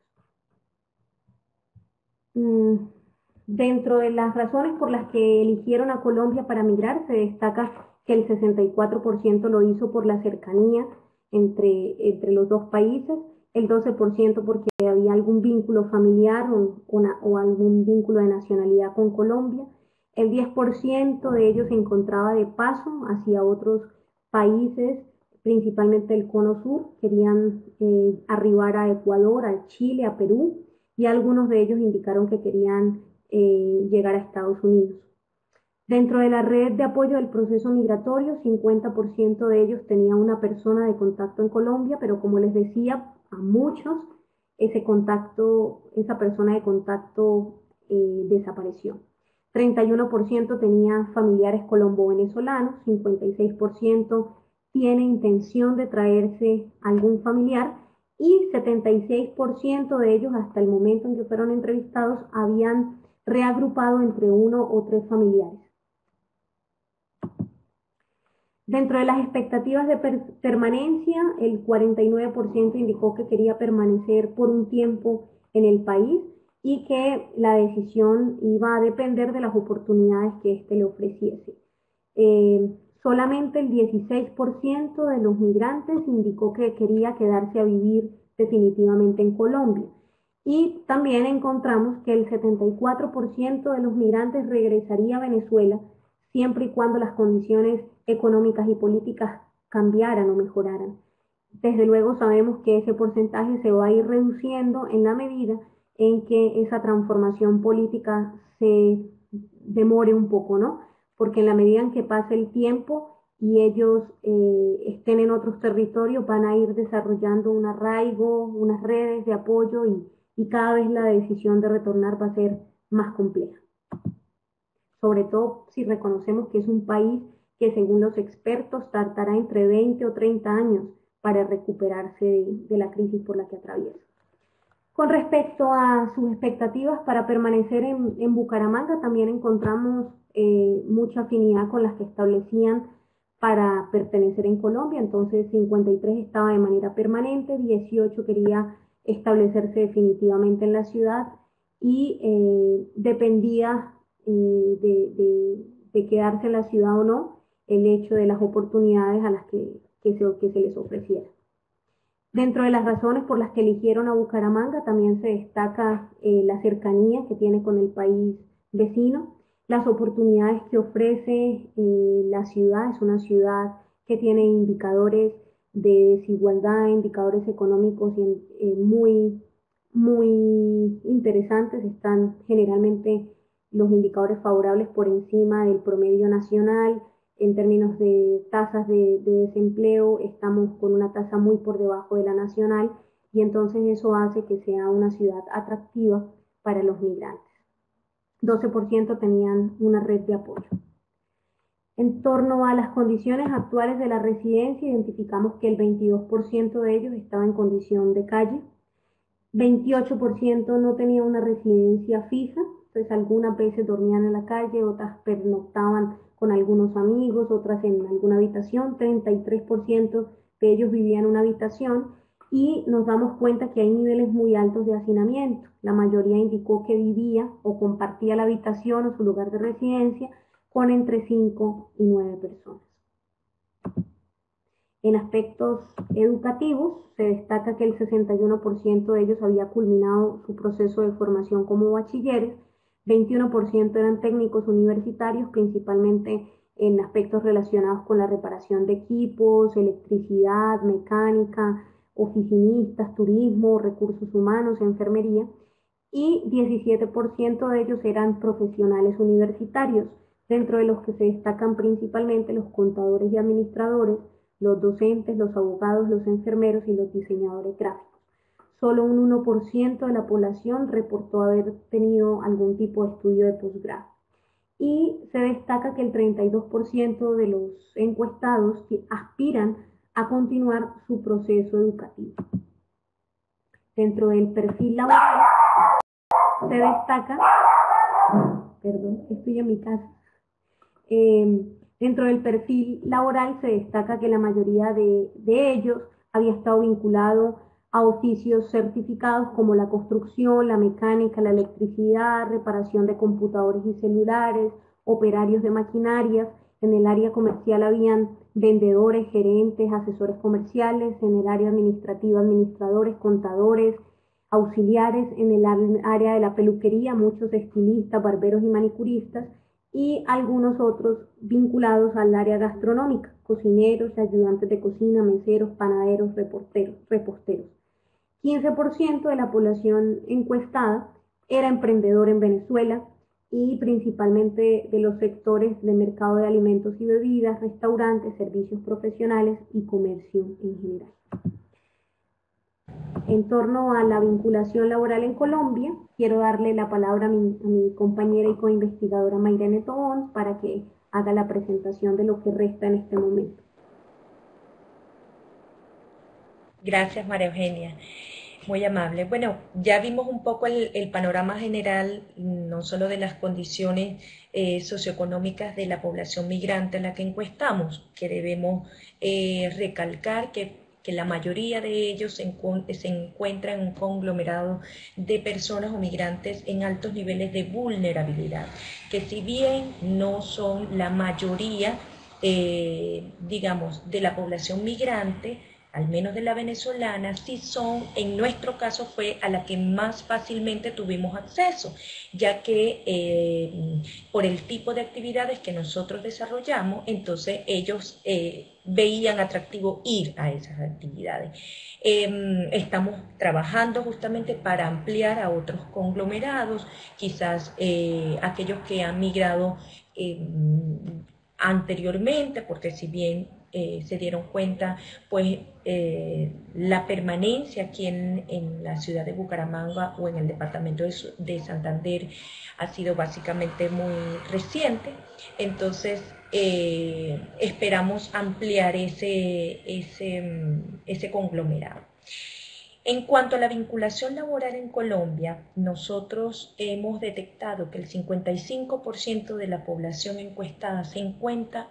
Dentro de las razones por las que eligieron a Colombia para migrar, se destaca que el 64% lo hizo por la cercanía entre los dos países, el 12% porque había algún vínculo familiar o algún vínculo de nacionalidad con Colombia, el 10% de ellos se encontraba de paso hacia otros países, principalmente el Cono Sur, querían arribar a Ecuador, a Chile, a Perú, y algunos de ellos indicaron que querían llegar a Estados Unidos. Dentro de la red de apoyo del proceso migratorio, 50% de ellos tenía una persona de contacto en Colombia, pero como les decía, a muchos esa persona de contacto desapareció. 31% tenía familiares colombo-venezolanos, 56% tiene intención de traerse algún familiar y 76% de ellos hasta el momento en que fueron entrevistados habían reagrupado entre 1 o 3 familiares. Dentro de las expectativas de permanencia, el 49% indicó que quería permanecer por un tiempo en el país y que la decisión iba a depender de las oportunidades que éste le ofreciese. Solamente el 16% de los migrantes indicó que quería quedarse a vivir definitivamente en Colombia. Y también encontramos que el 74% de los migrantes regresaría a Venezuela siempre y cuando las condiciones económicas y políticas cambiaran o mejoraran. Desde luego sabemos que ese porcentaje se va a ir reduciendo en la medida en que esa transformación política se demore un poco, ¿no? Porque en la medida en que pase el tiempo y ellos estén en otros territorios, van a ir desarrollando un arraigo, unas redes de apoyo y cada vez la decisión de retornar va a ser más compleja. Sobre todo si reconocemos que es un país que según los expertos tardará entre 20 o 30 años para recuperarse de la crisis por la que atraviesa. Con respecto a sus expectativas para permanecer en Bucaramanga, también encontramos mucha afinidad con las que establecían para pertenecer en Colombia. Entonces 53 estaba de manera permanente, 18 quería establecerse definitivamente en la ciudad y dependía de quedarse en la ciudad o no el hecho de las oportunidades a las que se les ofreciera. Dentro de las razones por las que eligieron a Bucaramanga también se destaca la cercanía que tiene con el país vecino, las oportunidades que ofrece la ciudad. Es una ciudad que tiene indicadores de desigualdad, indicadores económicos muy interesantes. Están generalmente los indicadores favorables por encima del promedio nacional. En términos de tasas de desempleo, estamos con una tasa muy por debajo de la nacional y entonces eso hace que sea una ciudad atractiva para los migrantes. 12% tenían una red de apoyo. En torno a las condiciones actuales de la residencia, identificamos que el 22% de ellos estaba en condición de calle, 28% no tenía una residencia fija, entonces algunas veces dormían en la calle, otras pernoctaban con algunos amigos, otras en alguna habitación, 33% de ellos vivían en una habitación y nos damos cuenta que hay niveles muy altos de hacinamiento. La mayoría indicó que vivía o compartía la habitación o su lugar de residencia con entre 5 y 9 personas. En aspectos educativos, se destaca que el 61% de ellos había culminado su proceso de formación como bachilleres, 21% eran técnicos universitarios, principalmente en aspectos relacionados con la reparación de equipos, electricidad, mecánica, oficinistas, turismo, recursos humanos, enfermería, y 17% de ellos eran profesionales universitarios, dentro de los que se destacan principalmente los contadores y administradores, los docentes, los abogados, los enfermeros y los diseñadores gráficos. Solo un 1% de la población reportó haber tenido algún tipo de estudio de posgrado. Y se destaca que el 32% de los encuestados aspiran a continuar su proceso educativo. Dentro del perfil laboral, se destaca, perdón, estoy en mi casa, dentro del perfil laboral se destaca que la mayoría de ellos había estado vinculado a oficios certificados como la construcción, la mecánica, la electricidad, reparación de computadores y celulares, operarios de maquinarias. En el área comercial habían vendedores, gerentes, asesores comerciales; en el área administrativa, administradores, contadores, auxiliares; en el área de la peluquería, muchos estilistas, barberos y manicuristas, y algunos otros vinculados al área gastronómica: cocineros, ayudantes de cocina, meseros, panaderos, reposteros. 15% de la población encuestada era emprendedor en Venezuela, y principalmente de los sectores de mercado de alimentos y bebidas, restaurantes, servicios profesionales y comercio en general. En torno a la vinculación laboral en Colombia, quiero darle la palabra a mi compañera y coinvestigadora Mayrene Tobón para que haga la presentación de lo que resta en este momento. Gracias, María Eugenia. Muy amable. Bueno, ya vimos un poco el panorama general, no solo de las condiciones socioeconómicas de la población migrante a la que encuestamos, que debemos recalcar que la mayoría de ellos se encuentran en un conglomerado de personas o migrantes en altos niveles de vulnerabilidad, que si bien no son la mayoría, digamos, de la población migrante, al menos de la venezolana, sí son, en nuestro caso fue a la que más fácilmente tuvimos acceso, ya que por el tipo de actividades que nosotros desarrollamos, entonces ellos veían atractivo ir a esas actividades. Estamos trabajando justamente para ampliar a otros conglomerados, quizás aquellos que han migrado anteriormente, porque si bien se dieron cuenta, pues la permanencia aquí en la ciudad de Bucaramanga o en el departamento de Santander ha sido básicamente muy reciente. Entonces esperamos ampliar ese conglomerado. En cuanto a la vinculación laboral en Colombia, nosotros hemos detectado que el 55% de la población encuestada se encuentra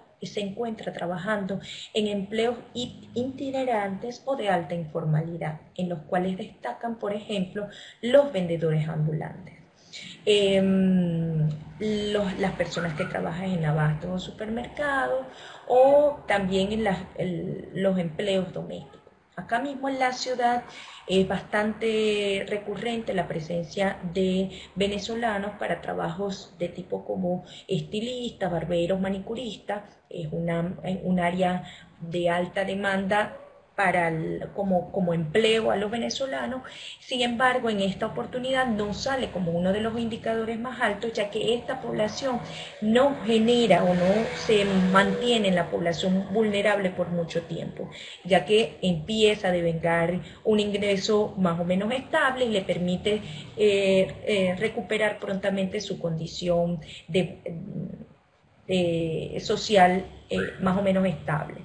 trabajando en empleos itinerantes o de alta informalidad, en los cuales destacan, por ejemplo, los vendedores ambulantes, las personas que trabajan en abastos o supermercados, o también en los empleos domésticos. Acá mismo en la ciudad es bastante recurrente la presencia de venezolanos para trabajos de tipo como estilistas, barberos, manicuristas. Es un área de alta demanda como empleo a los venezolanos. Sin embargo, en esta oportunidad no sale como uno de los indicadores más altos, ya que esta población no genera o no se mantiene en la población vulnerable por mucho tiempo, ya que empieza a devengar un ingreso más o menos estable y le permite recuperar prontamente su condición social más o menos estable.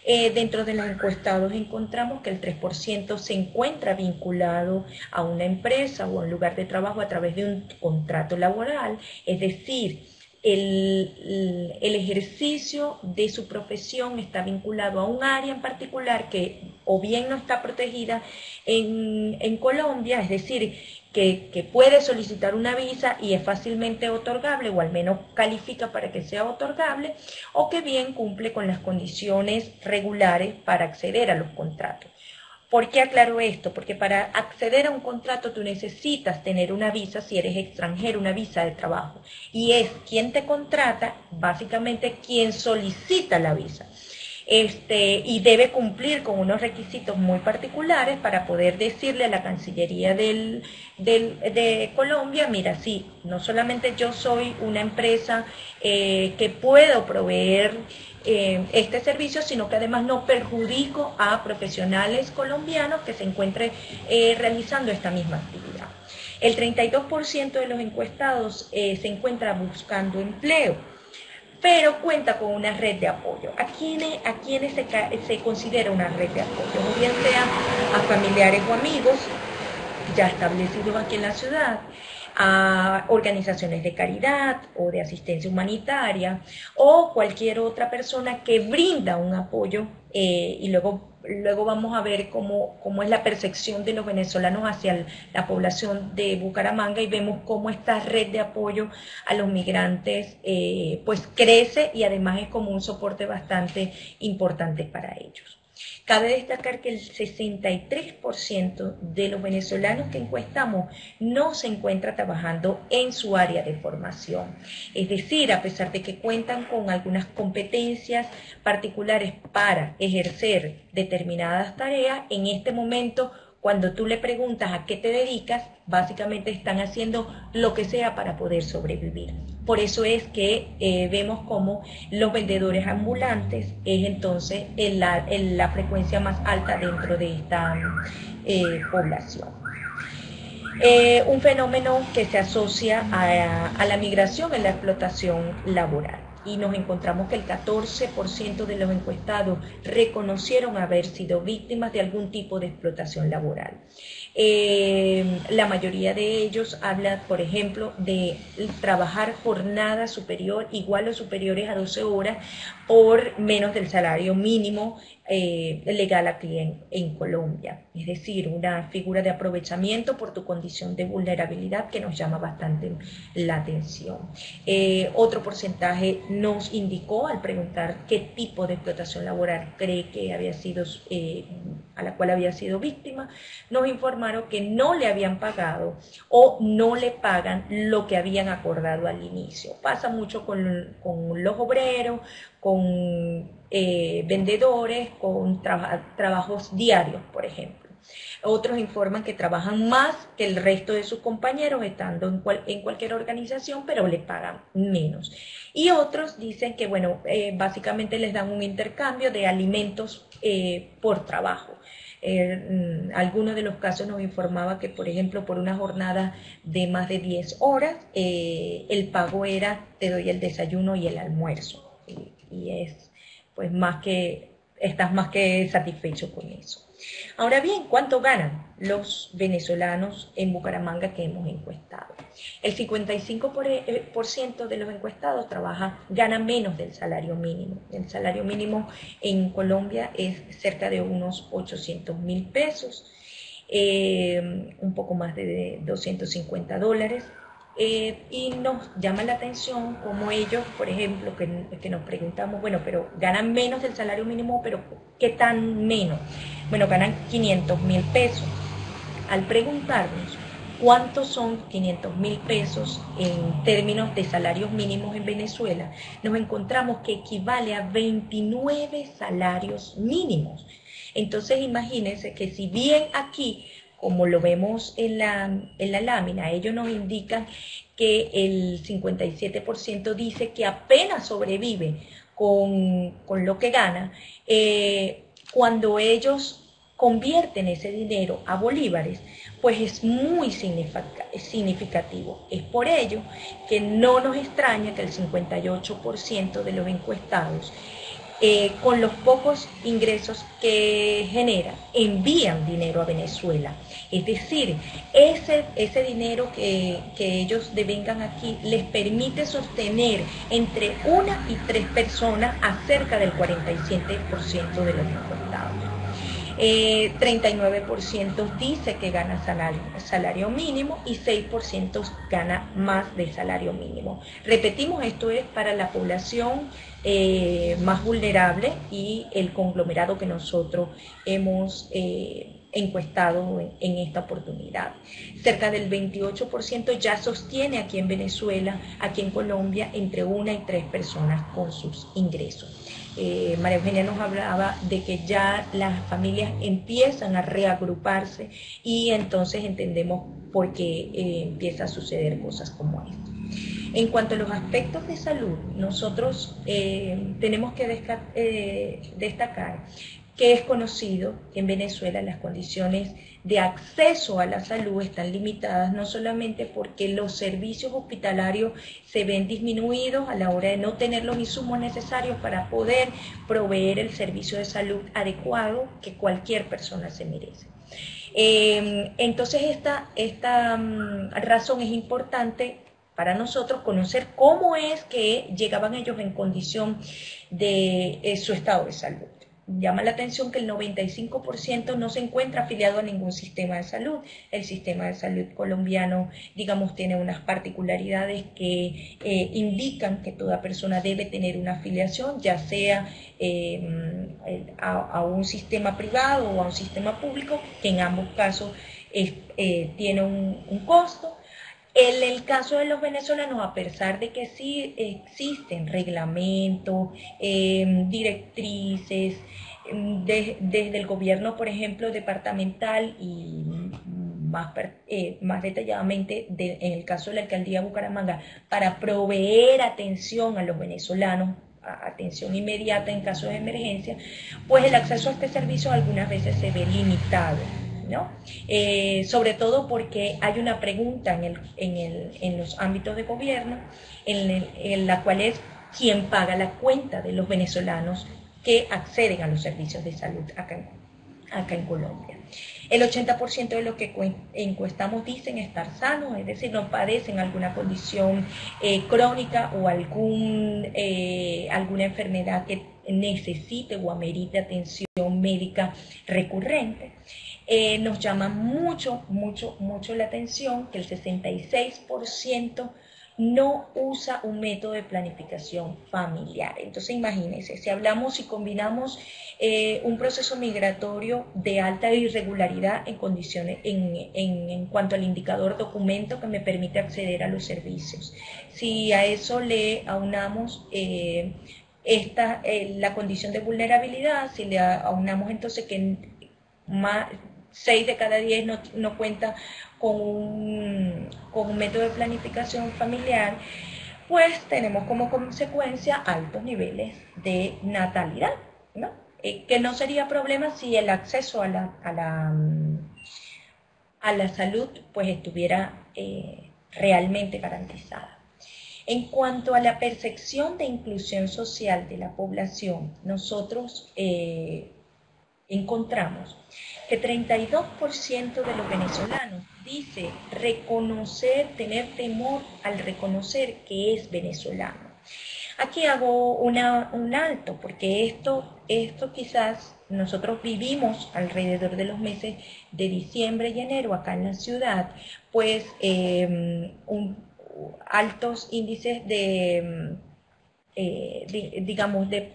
Dentro de los encuestados encontramos que el 3% se encuentra vinculado a una empresa o a un lugar de trabajo a través de un contrato laboral, es decir, el ejercicio de su profesión está vinculado a un área en particular que o bien no está protegida en Colombia, es decir, que puede solicitar una visa y es fácilmente otorgable, o al menos califica para que sea otorgable, o que bien cumple con las condiciones regulares para acceder a los contratos. ¿Por qué aclaro esto? Porque para acceder a un contrato tú necesitas tener una visa, si eres extranjero, una visa de trabajo, y es quien te contrata, básicamente quien solicita la visa. Y debe cumplir con unos requisitos muy particulares para poder decirle a la Cancillería de Colombia: mira, sí, no solamente yo soy una empresa que puedo proveer este servicio, sino que además no perjudico a profesionales colombianos que se encuentren realizando esta misma actividad. El 32% de los encuestados se encuentra buscando empleo, pero cuenta con una red de apoyo. ¿A quiénes se considera una red de apoyo? O bien sea a familiares o amigos ya establecidos aquí en la ciudad, a organizaciones de caridad o de asistencia humanitaria o cualquier otra persona que brinda un apoyo y luego vamos a ver cómo es la percepción de los venezolanos hacia la población de Bucaramanga y vemos cómo esta red de apoyo a los migrantes pues crece y además es como un soporte bastante importante para ellos. Cabe destacar que el 63% de los venezolanos que encuestamos no se encuentra trabajando en su área de formación. Es decir, a pesar de que cuentan con algunas competencias particulares para ejercer determinadas tareas, en este momento, cuando tú le preguntas a qué te dedicas, básicamente están haciendo lo que sea para poder sobrevivir. Por eso es que vemos como los vendedores ambulantes es entonces la frecuencia más alta dentro de esta población. Un fenómeno que se asocia a la migración es la explotación laboral. Y nos encontramos que el 14% de los encuestados reconocieron haber sido víctimas de algún tipo de explotación laboral. La mayoría de ellos hablan, por ejemplo, de trabajar jornada superior, igual o superiores a 12 horas, por menos del salario mínimo legal aquí en Colombia. Es decir, una figura de aprovechamiento por tu condición de vulnerabilidad que nos llama bastante la atención. Otro porcentaje nos indicó al preguntar qué tipo de explotación laboral cree que había sido, a la cual había sido víctima, nos informaron que no le habían pagado o no le pagan lo que habían acordado al inicio. Pasa mucho con los obreros, con vendedores, con trabajos diarios, por ejemplo. Otros informan que trabajan más que el resto de sus compañeros estando en cualquier organización, pero le pagan menos. Y otros dicen que, bueno, básicamente les dan un intercambio de alimentos por trabajo. Algunos de los casos nos informaba que, por ejemplo, por una jornada de más de 10 horas, el pago era, te doy el desayuno y el almuerzo. Y es, pues, estás más que satisfecho con eso. Ahora bien, ¿cuánto ganan los venezolanos en Bucaramanga que hemos encuestado? El 55% de los encuestados gana menos del salario mínimo. El salario mínimo en Colombia es cerca de unos 800.000 pesos, un poco más de $250. Y nos llama la atención como ellos, por ejemplo, que nos preguntamos, bueno, pero ganan menos del salario mínimo, pero ¿qué tan menos? Bueno, ganan 500.000 pesos. Al preguntarnos cuántos son 500.000 pesos en términos de salarios mínimos en Venezuela, nos encontramos que equivale a 29 salarios mínimos. Entonces, imagínense que si bien aquí, como lo vemos en la lámina, ellos nos indican que el 57% dice que apenas sobrevive con lo que gana. Cuando ellos convierten ese dinero a bolívares, pues es muy significativo. Es por ello que no nos extraña que el 58% de los encuestados, con los pocos ingresos que genera, envían dinero a Venezuela. Es decir, ese dinero que ellos devengan aquí les permite sostener entre 1 y 3 personas a cerca del 47% de los encuestados. 39% dice que gana salario mínimo y 6% gana más de salario mínimo. Repetimos, esto es para la población más vulnerable y el conglomerado que nosotros hemos encuestado en esta oportunidad. Cerca del 28% ya sostiene aquí en Venezuela, aquí en Colombia, entre 1 y 3 personas con sus ingresos. María Eugenia nos hablaba de que ya las familias empiezan a reagruparse y entonces entendemos por qué empieza a suceder cosas como esto. En cuanto a los aspectos de salud, nosotros tenemos que destacar que es conocido que en Venezuela las condiciones de acceso a la salud están limitadas, no solamente porque los servicios hospitalarios se ven disminuidos a la hora de no tener los insumos necesarios para poder proveer el servicio de salud adecuado que cualquier persona se merece, Entonces esta razón es importante para nosotros conocer cómo es que llegaban ellos en condición de su estado de salud. Llama la atención que el 95% no se encuentra afiliado a ningún sistema de salud. El sistema de salud colombiano, digamos, tiene unas particularidades que indican que toda persona debe tener una afiliación, ya sea a un sistema privado o a un sistema público, que en ambos casos tiene un costo. En el caso de los venezolanos, a pesar de que sí existen reglamentos, directrices, desde el gobierno, por ejemplo, departamental y más detalladamente en el caso de la alcaldía de Bucaramanga, para proveer atención a los venezolanos, atención inmediata en casos de emergencia, pues el acceso a este servicio algunas veces se ve limitado, ¿no? Sobre todo porque hay una pregunta en los ámbitos de gobierno en la cual es quién paga la cuenta de los venezolanos que acceden a los servicios de salud acá en Colombia. El 80% de los que encuestamos dicen estar sanos, es decir, no padecen alguna condición crónica o alguna enfermedad que necesite o amerite atención médica recurrente. Nos llama mucho la atención que el 66% no usa un método de planificación familiar. Entonces imagínense, si hablamos y combinamos un proceso migratorio de alta irregularidad en condiciones, en cuanto al indicador documento que me permite acceder a los servicios, si a eso le aunamos la condición de vulnerabilidad, si le aunamos entonces que 6 de cada 10 no cuenta con un método de planificación familiar, pues tenemos como consecuencia altos niveles de natalidad, ¿no? Que no sería problema si el acceso a la salud pues estuviera realmente garantizada. En cuanto a la percepción de inclusión social de la población, nosotros encontramos que 32% de los venezolanos dice tener temor al reconocer que es venezolano. Aquí hago un alto, porque esto quizás nosotros vivimos alrededor de los meses de diciembre y enero acá en la ciudad, pues altos índices digamos, de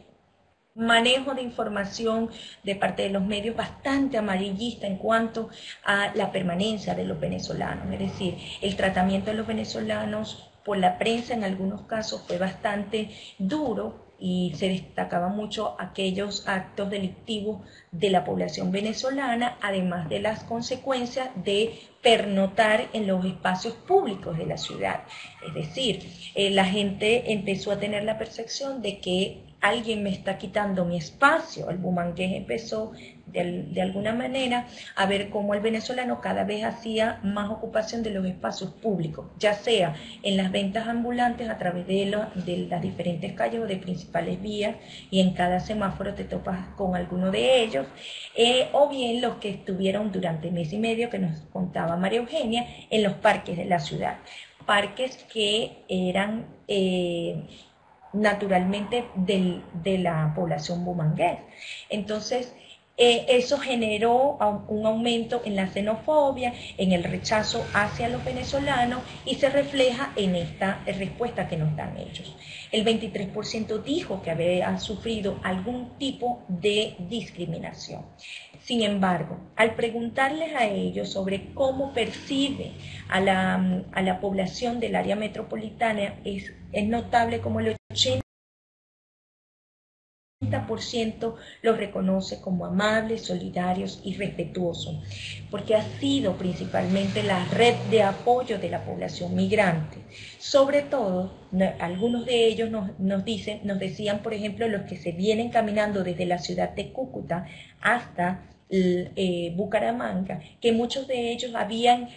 manejo de información de parte de los medios bastante amarillista en cuanto a la permanencia de los venezolanos. Es decir, el tratamiento de los venezolanos por la prensa en algunos casos fue bastante duro y se destacaban mucho aquellos actos delictivos de la población venezolana, además de las consecuencias de pernotar en los espacios públicos de la ciudad. Es decir, la gente empezó a tener la percepción de que alguien me está quitando mi espacio. El bumangués empezó de alguna manera a ver cómo el venezolano cada vez hacía más ocupación de los espacios públicos, ya sea en las ventas ambulantes a través de las diferentes calles o de principales vías, y en cada semáforo te topas con alguno de ellos, o bien los que estuvieron durante mes y medio, que nos contaba María Eugenia, en los parques de la ciudad. Parques que eran naturalmente de la población bumangués. Entonces, eso generó un aumento en la xenofobia, en el rechazo hacia los venezolanos, y se refleja en esta respuesta que nos dan ellos. El 23% dijo que había sufrido algún tipo de discriminación. Sin embargo, al preguntarles a ellos sobre cómo percibe a la población del área metropolitana, es notable como el 80% los reconoce como amables, solidarios y respetuosos, porque ha sido principalmente la red de apoyo de la población migrante. Sobre todo, algunos de ellos nos decían, por ejemplo, los que se vienen caminando desde la ciudad de Cúcuta hasta Bucaramanga, que muchos de ellos habían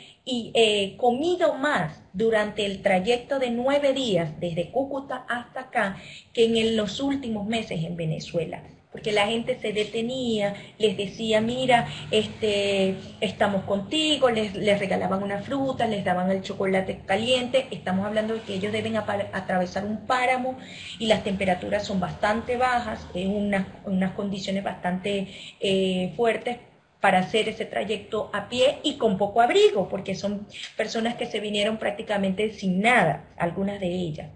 comido más durante el trayecto de 9 días desde Cúcuta hasta acá que en los últimos meses en Venezuela. Porque la gente se detenía, les decía, mira, estamos contigo, les regalaban una fruta, les daban el chocolate caliente. Estamos hablando de que ellos deben atravesar un páramo y las temperaturas son bastante bajas, unas condiciones bastante fuertes para hacer ese trayecto a pie y con poco abrigo, porque son personas que se vinieron prácticamente sin nada, algunas de ellas.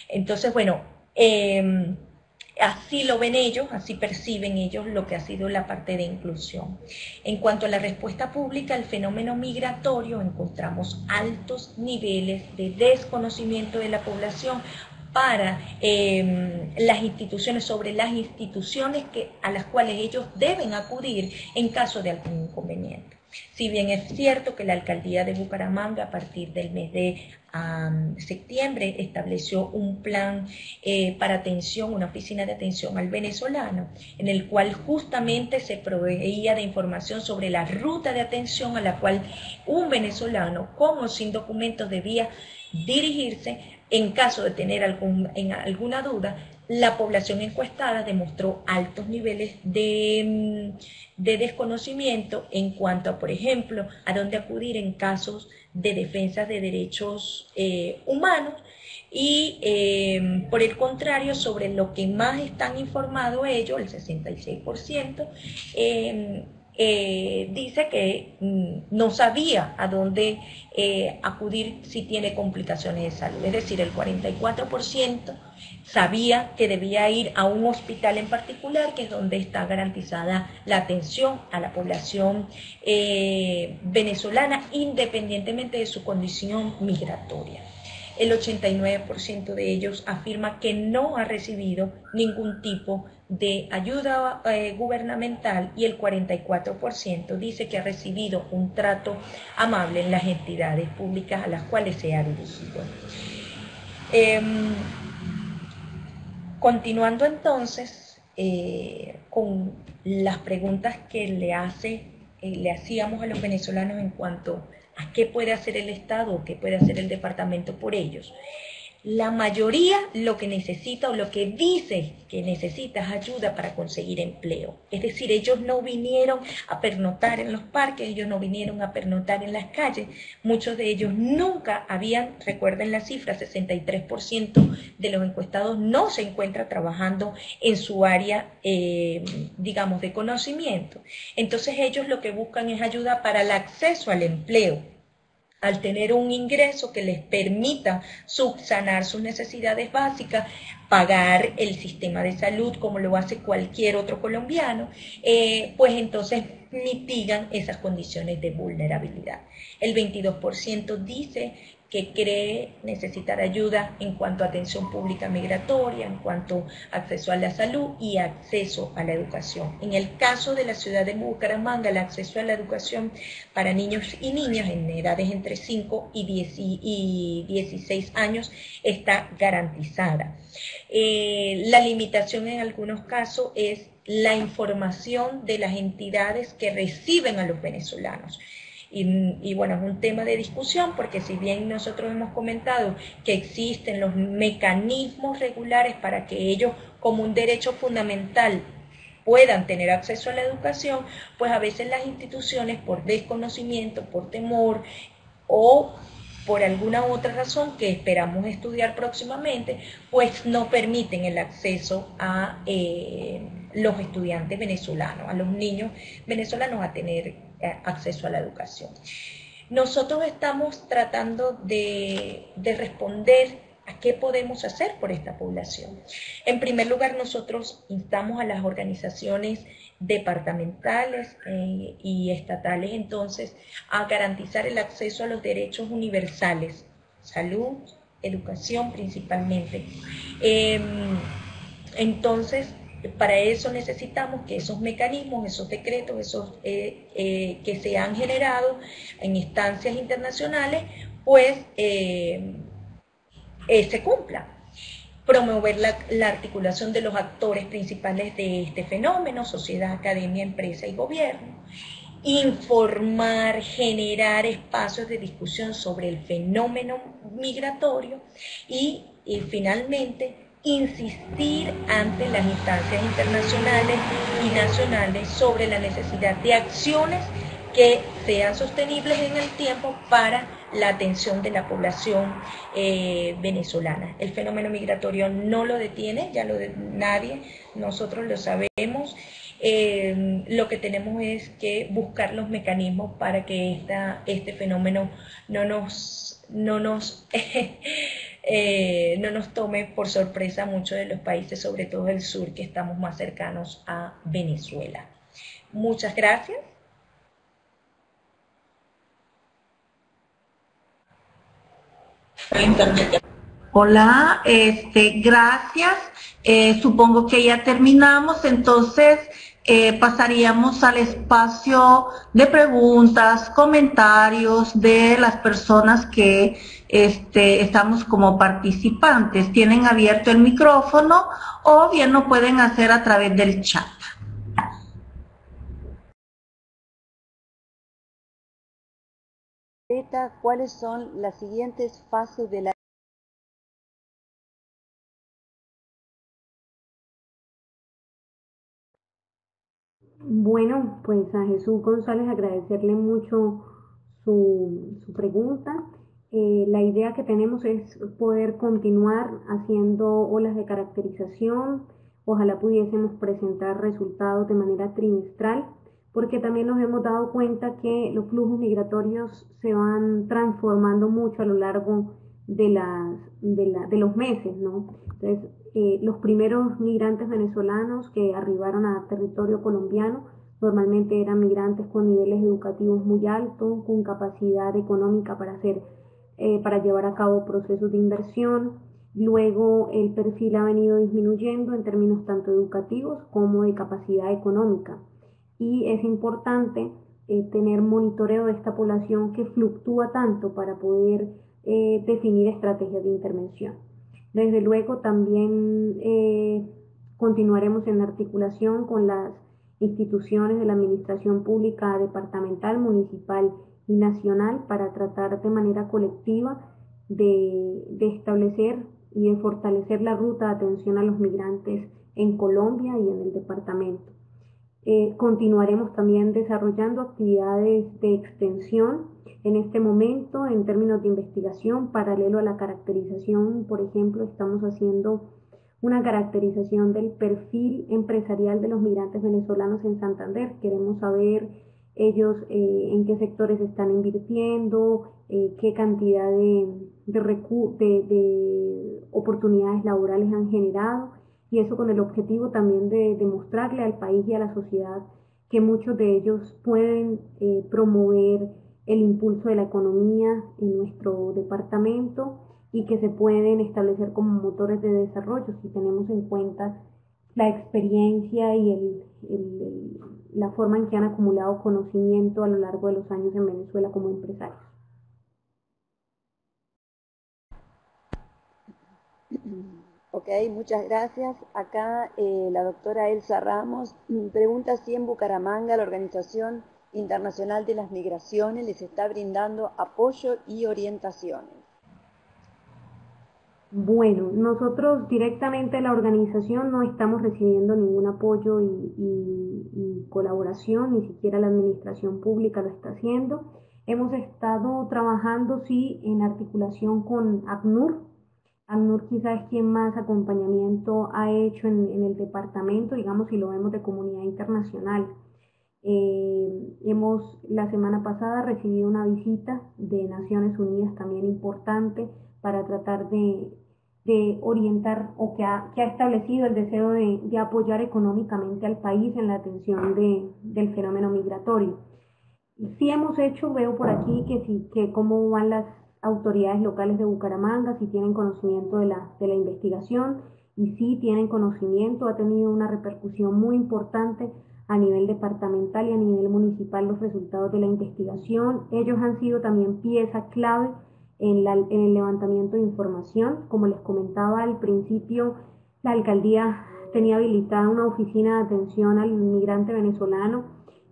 Entonces, bueno, así lo ven ellos, así perciben ellos lo que ha sido la parte de inclusión. En cuanto a la respuesta pública al fenómeno migratorio, encontramos altos niveles de desconocimiento de la población para las instituciones, sobre las instituciones a las cuales ellos deben acudir en caso de algún inconveniente. Si bien es cierto que la alcaldía de Bucaramanga a partir del mes de septiembre estableció un plan para atención, una oficina de atención al venezolano, en el cual justamente se proveía de información sobre la ruta de atención a la cual un venezolano con o sin documentos debía dirigirse en caso de tener alguna duda. La población encuestada demostró altos niveles de desconocimiento en cuanto a, por ejemplo, a dónde acudir en casos de defensa de derechos humanos y, por el contrario, sobre lo que más están informados ellos, el 66%, dice que no sabía a dónde acudir si tiene complicaciones de salud. Es decir, el 44% sabía que debía ir a un hospital en particular, que es donde está garantizada la atención a la población venezolana, independientemente de su condición migratoria. El 89% de ellos afirma que no ha recibido ningún tipo de ayuda gubernamental y el 44% dice que ha recibido un trato amable en las entidades públicas a las cuales se ha dirigido. Continuando entonces con las preguntas que le hacíamos a los venezolanos en cuanto a qué puede hacer el Estado o qué puede hacer el departamento por ellos. La mayoría lo que necesita o lo que dice que necesita es ayuda para conseguir empleo. Es decir, ellos no vinieron a pernoctar en los parques, ellos no vinieron a pernoctar en las calles. Muchos de ellos nunca recuerden la cifra, 63% de los encuestados no se encuentra trabajando en su área, digamos, de conocimiento. Entonces ellos lo que buscan es ayuda para el acceso al empleo, al tener un ingreso que les permita subsanar sus necesidades básicas, pagar el sistema de salud como lo hace cualquier otro colombiano, pues entonces mitigan esas condiciones de vulnerabilidad. El 22% dice que cree necesitar ayuda en cuanto a atención pública migratoria, en cuanto a acceso a la salud y acceso a la educación. En el caso de la ciudad de Bucaramanga, el acceso a la educación para niños y niñas en edades entre 5 y 16 años está garantizada. La limitación en algunos casos es la información de las entidades que reciben a los venezolanos. Y bueno, es un tema de discusión porque si bien nosotros hemos comentado que existen los mecanismos regulares para que ellos como un derecho fundamental puedan tener acceso a la educación, pues a veces las instituciones por desconocimiento, por temor o por alguna otra razón que esperamos estudiar próximamente, pues no permiten el acceso a los estudiantes venezolanos, a los niños venezolanos a tener acceso a la educación. Nosotros estamos tratando de responder a qué podemos hacer por esta población. En primer lugar, nosotros instamos a las organizaciones departamentales y estatales entonces a garantizar el acceso a los derechos universales, salud, educación principalmente. Entonces, para eso necesitamos que esos mecanismos, esos decretos, que se han generado en instancias internacionales, pues se cumplan. Promover la articulación de los actores principales de este fenómeno, sociedad, academia, empresa y gobierno. informar, generar espacios de discusión sobre el fenómeno migratorio y finalmente insistir ante las instancias internacionales y nacionales sobre la necesidad de acciones que sean sostenibles en el tiempo para la atención de la población venezolana. El fenómeno migratorio no lo detiene, nadie, nosotros lo sabemos. Lo que tenemos es que buscar los mecanismos para que este fenómeno no nos tome por sorpresa a muchos de los países, sobre todo el sur, que estamos más cercanos a Venezuela. Muchas gracias. Hola, gracias. Supongo que ya terminamos, entonces pasaríamos al espacio de preguntas, comentarios de las personas que estamos como participantes. Tienen abierto el micrófono o bien lo pueden hacer a través del chat. ¿Cuáles son las siguientes fases de la... Bueno, pues a Jesús González agradecerle mucho su pregunta. La idea que tenemos es poder continuar haciendo olas de caracterización. Ojalá pudiésemos presentar resultados de manera trimestral, porque también nos hemos dado cuenta que los flujos migratorios se van transformando mucho a lo largo de los meses, ¿no? Entonces, los primeros migrantes venezolanos que arribaron a territorio colombiano normalmente eran migrantes con niveles educativos muy altos, con capacidad económica para llevar a cabo procesos de inversión. Luego el perfil ha venido disminuyendo en términos tanto educativos como de capacidad económica. Y es importante tener monitoreo de esta población que fluctúa tanto para poder definir estrategias de intervención. Desde luego también continuaremos en articulación con las instituciones de la administración pública departamental, municipal y nacional para tratar de manera colectiva de establecer y de fortalecer la ruta de atención a los migrantes en Colombia y en el departamento. Continuaremos también desarrollando actividades de extensión en este momento en términos de investigación paralelo a la caracterización. Por ejemplo, estamos haciendo una caracterización del perfil empresarial de los migrantes venezolanos en Santander. Queremos saber ellos en qué sectores están invirtiendo, qué cantidad de oportunidades laborales han generado, y eso con el objetivo también de demostrarle al país y a la sociedad que muchos de ellos pueden promover el impulso de la economía en nuestro departamento y que se pueden establecer como motores de desarrollo si tenemos en cuenta la experiencia y la forma en que han acumulado conocimiento a lo largo de los años en Venezuela como empresarios. Ok, muchas gracias. Acá la doctora Elsa Ramos pregunta si en Bucaramanga la Organización Internacional de las Migraciones les está brindando apoyo y orientaciones. Bueno, nosotros directamente la organización no estamos recibiendo ningún apoyo y colaboración, ni siquiera la administración pública lo está haciendo. Hemos estado trabajando, sí, en articulación con ACNUR. ACNUR quizás es quien más acompañamiento ha hecho en el departamento, digamos, si lo vemos de comunidad internacional. Hemos la semana pasada recibido una visita de Naciones Unidas también importante para tratar de orientar o que ha establecido el deseo de apoyar económicamente al país en la atención del fenómeno migratorio. Sí hemos hecho, veo por aquí que cómo van las autoridades locales de Bucaramanga, si tienen conocimiento de la investigación, y sí tienen conocimiento, ha tenido una repercusión muy importante a nivel departamental y a nivel municipal los resultados de la investigación. Ellos han sido también pieza clave en el levantamiento de información. Como les comentaba al principio, la alcaldía tenía habilitada una oficina de atención al migrante venezolano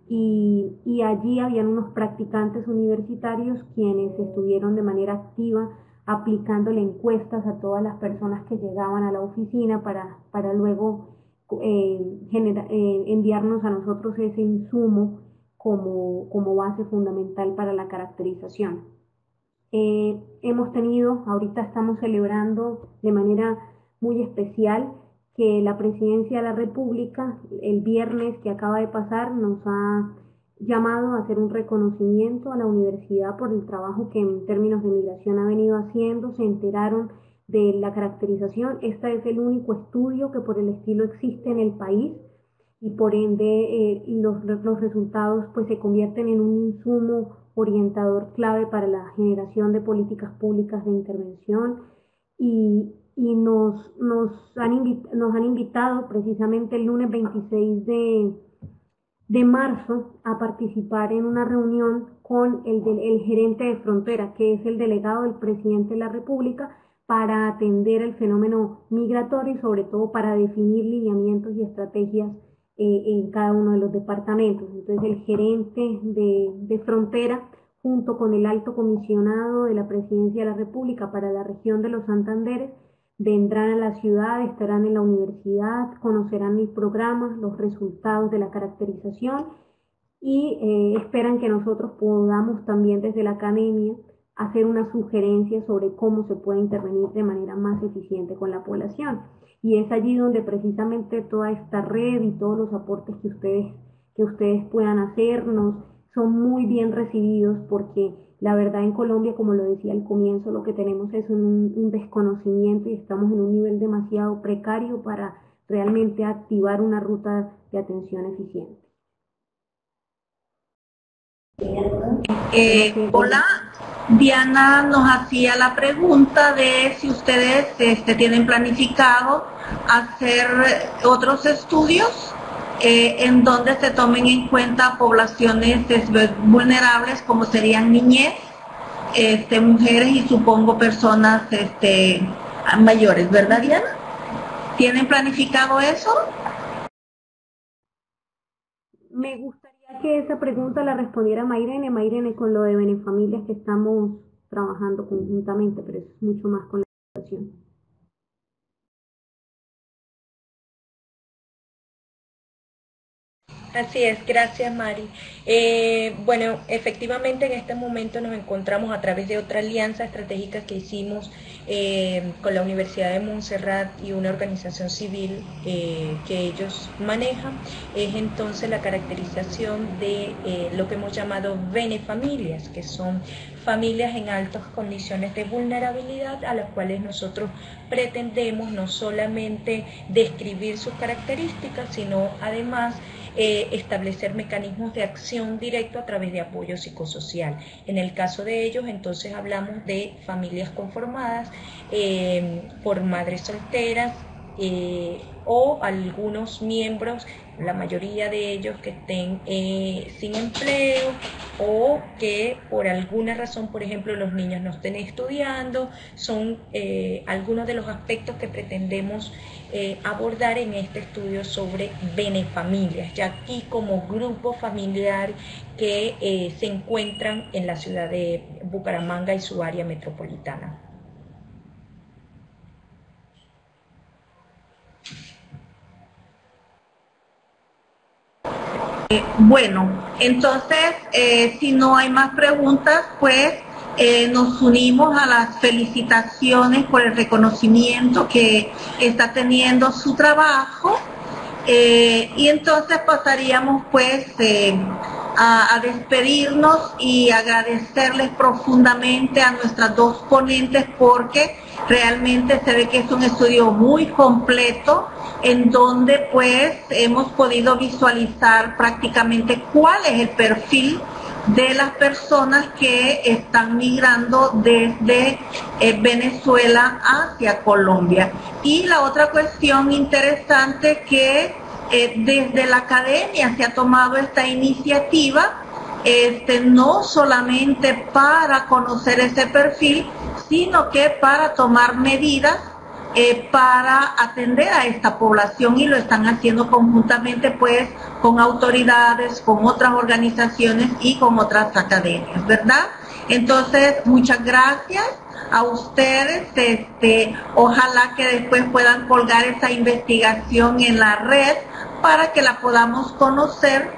y allí habían unos practicantes universitarios quienes estuvieron de manera activa aplicándole encuestas a todas las personas que llegaban a la oficina para luego enviarnos a nosotros ese insumo como base fundamental para la caracterización. Ahorita estamos celebrando de manera muy especial que la Presidencia de la República, el viernes que acaba de pasar, nos ha llamado a hacer un reconocimiento a la universidad por el trabajo que en términos de migración ha venido haciendo. Se enteraron de la caracterización. Este es el único estudio que por el estilo existe en el país y por ende los resultados pues se convierten en un insumo orientador clave para la generación de políticas públicas de intervención y nos han invitado precisamente el lunes 26 de marzo a participar en una reunión con el gerente de frontera, que es el delegado del presidente de la República, para atender el fenómeno migratorio y sobre todo para definir lineamientos y estrategias en cada uno de los departamentos. Entonces el gerente de frontera junto con el alto comisionado de la Presidencia de la República para la región de los Santanderes vendrán a la ciudad, estarán en la universidad, conocerán el programa, los resultados de la caracterización y esperan que nosotros podamos también desde la academia hacer una sugerencia sobre cómo se puede intervenir de manera más eficiente con la población. Y es allí donde precisamente toda esta red y todos los aportes que ustedes puedan hacernos son muy bien recibidos, porque la verdad en Colombia, como lo decía al comienzo, lo que tenemos es un desconocimiento y estamos en un nivel demasiado precario para realmente activar una ruta de atención eficiente. Hola, Diana nos hacía la pregunta de si ustedes tienen planificado hacer otros estudios en donde se tomen en cuenta poblaciones vulnerables como serían niñez, mujeres y supongo personas mayores, ¿verdad, Diana? ¿Tienen planificado eso? Me gustaría que esa pregunta la respondiera Mayrene. Mayrene, con lo de Benefamilias que estamos trabajando conjuntamente, pero es mucho más con la educación. Así es, gracias Mari. Bueno, efectivamente en este momento nos encontramos a través de otra alianza estratégica que hicimos con la Universidad de Montserrat y una organización civil que ellos manejan, es entonces la caracterización de lo que hemos llamado benefamilias, que son familias en altas condiciones de vulnerabilidad a las cuales nosotros pretendemos no solamente describir sus características, sino además establecer mecanismos de acción directo a través de apoyo psicosocial. En el caso de ellos, entonces hablamos de familias conformadas por madres solteras o algunos miembros, la mayoría de ellos que estén sin empleo o que por alguna razón, por ejemplo, los niños no estén estudiando. Son algunos de los aspectos que pretendemos abordar en este estudio sobre benefamilias, ya aquí como grupo familiar que se encuentran en la ciudad de Bucaramanga y su área metropolitana. Bueno, entonces, si no hay más preguntas, pues nos unimos a las felicitaciones por el reconocimiento que está teniendo su trabajo y entonces pasaríamos pues a despedirnos y agradecerles profundamente a nuestras dos ponentes, porque realmente se ve que es un estudio muy completo en donde pues hemos podido visualizar prácticamente cuál es el perfil de las personas que están migrando desde Venezuela hacia Colombia. Y la otra cuestión interesante que desde la academia se ha tomado esta iniciativa, no solamente para conocer ese perfil, sino que para tomar medidas para atender a esta población, y lo están haciendo conjuntamente pues con autoridades, con otras organizaciones y con otras academias, ¿verdad? Entonces, muchas gracias a ustedes. Ojalá que después puedan colgar esa investigación en la red para que la podamos conocer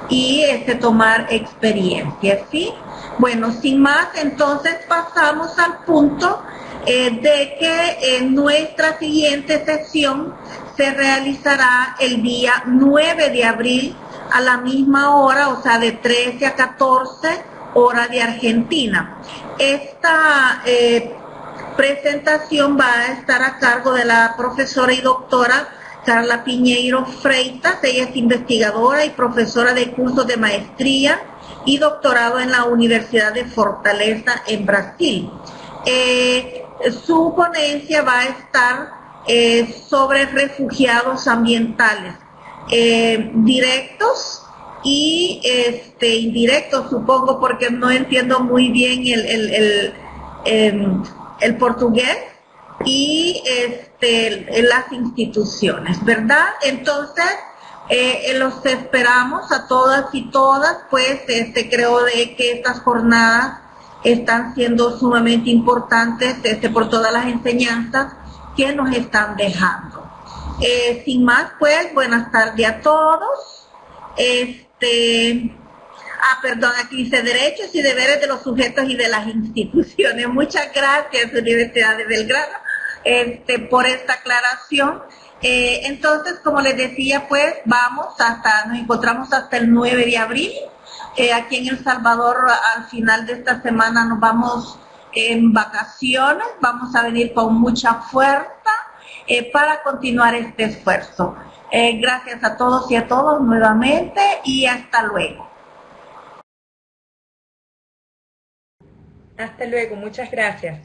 y tomar experiencia, ¿sí? Bueno, sin más, entonces pasamos al punto de que nuestra siguiente sesión se realizará el día 9 de abril a la misma hora, o sea, de 13 a 14 hora de Argentina. Esta presentación va a estar a cargo de la profesora y doctora Carla Piñeiro Freitas. Ella es investigadora y profesora de cursos de maestría y doctorado en la Universidad de Fortaleza en Brasil. Su ponencia va a estar sobre refugiados ambientales, directos y indirectos, supongo, porque no entiendo muy bien el portugués, y las instituciones, ¿verdad? Entonces, los esperamos a todas y todas, pues creo de que estas jornadas están siendo sumamente importantes por todas las enseñanzas que nos están dejando. Sin más, pues, buenas tardes a todos. Perdón, aquí dice derechos y deberes de los sujetos y de las instituciones. Muchas gracias, Universidad de Belgrano, por esta aclaración. Entonces, como les decía, pues nos encontramos hasta el 9 de abril. Aquí en El Salvador, al final de esta semana nos vamos en vacaciones. Vamos a venir con mucha fuerza para continuar este esfuerzo. Gracias a todos y a todos nuevamente, y hasta luego. Hasta luego, muchas gracias.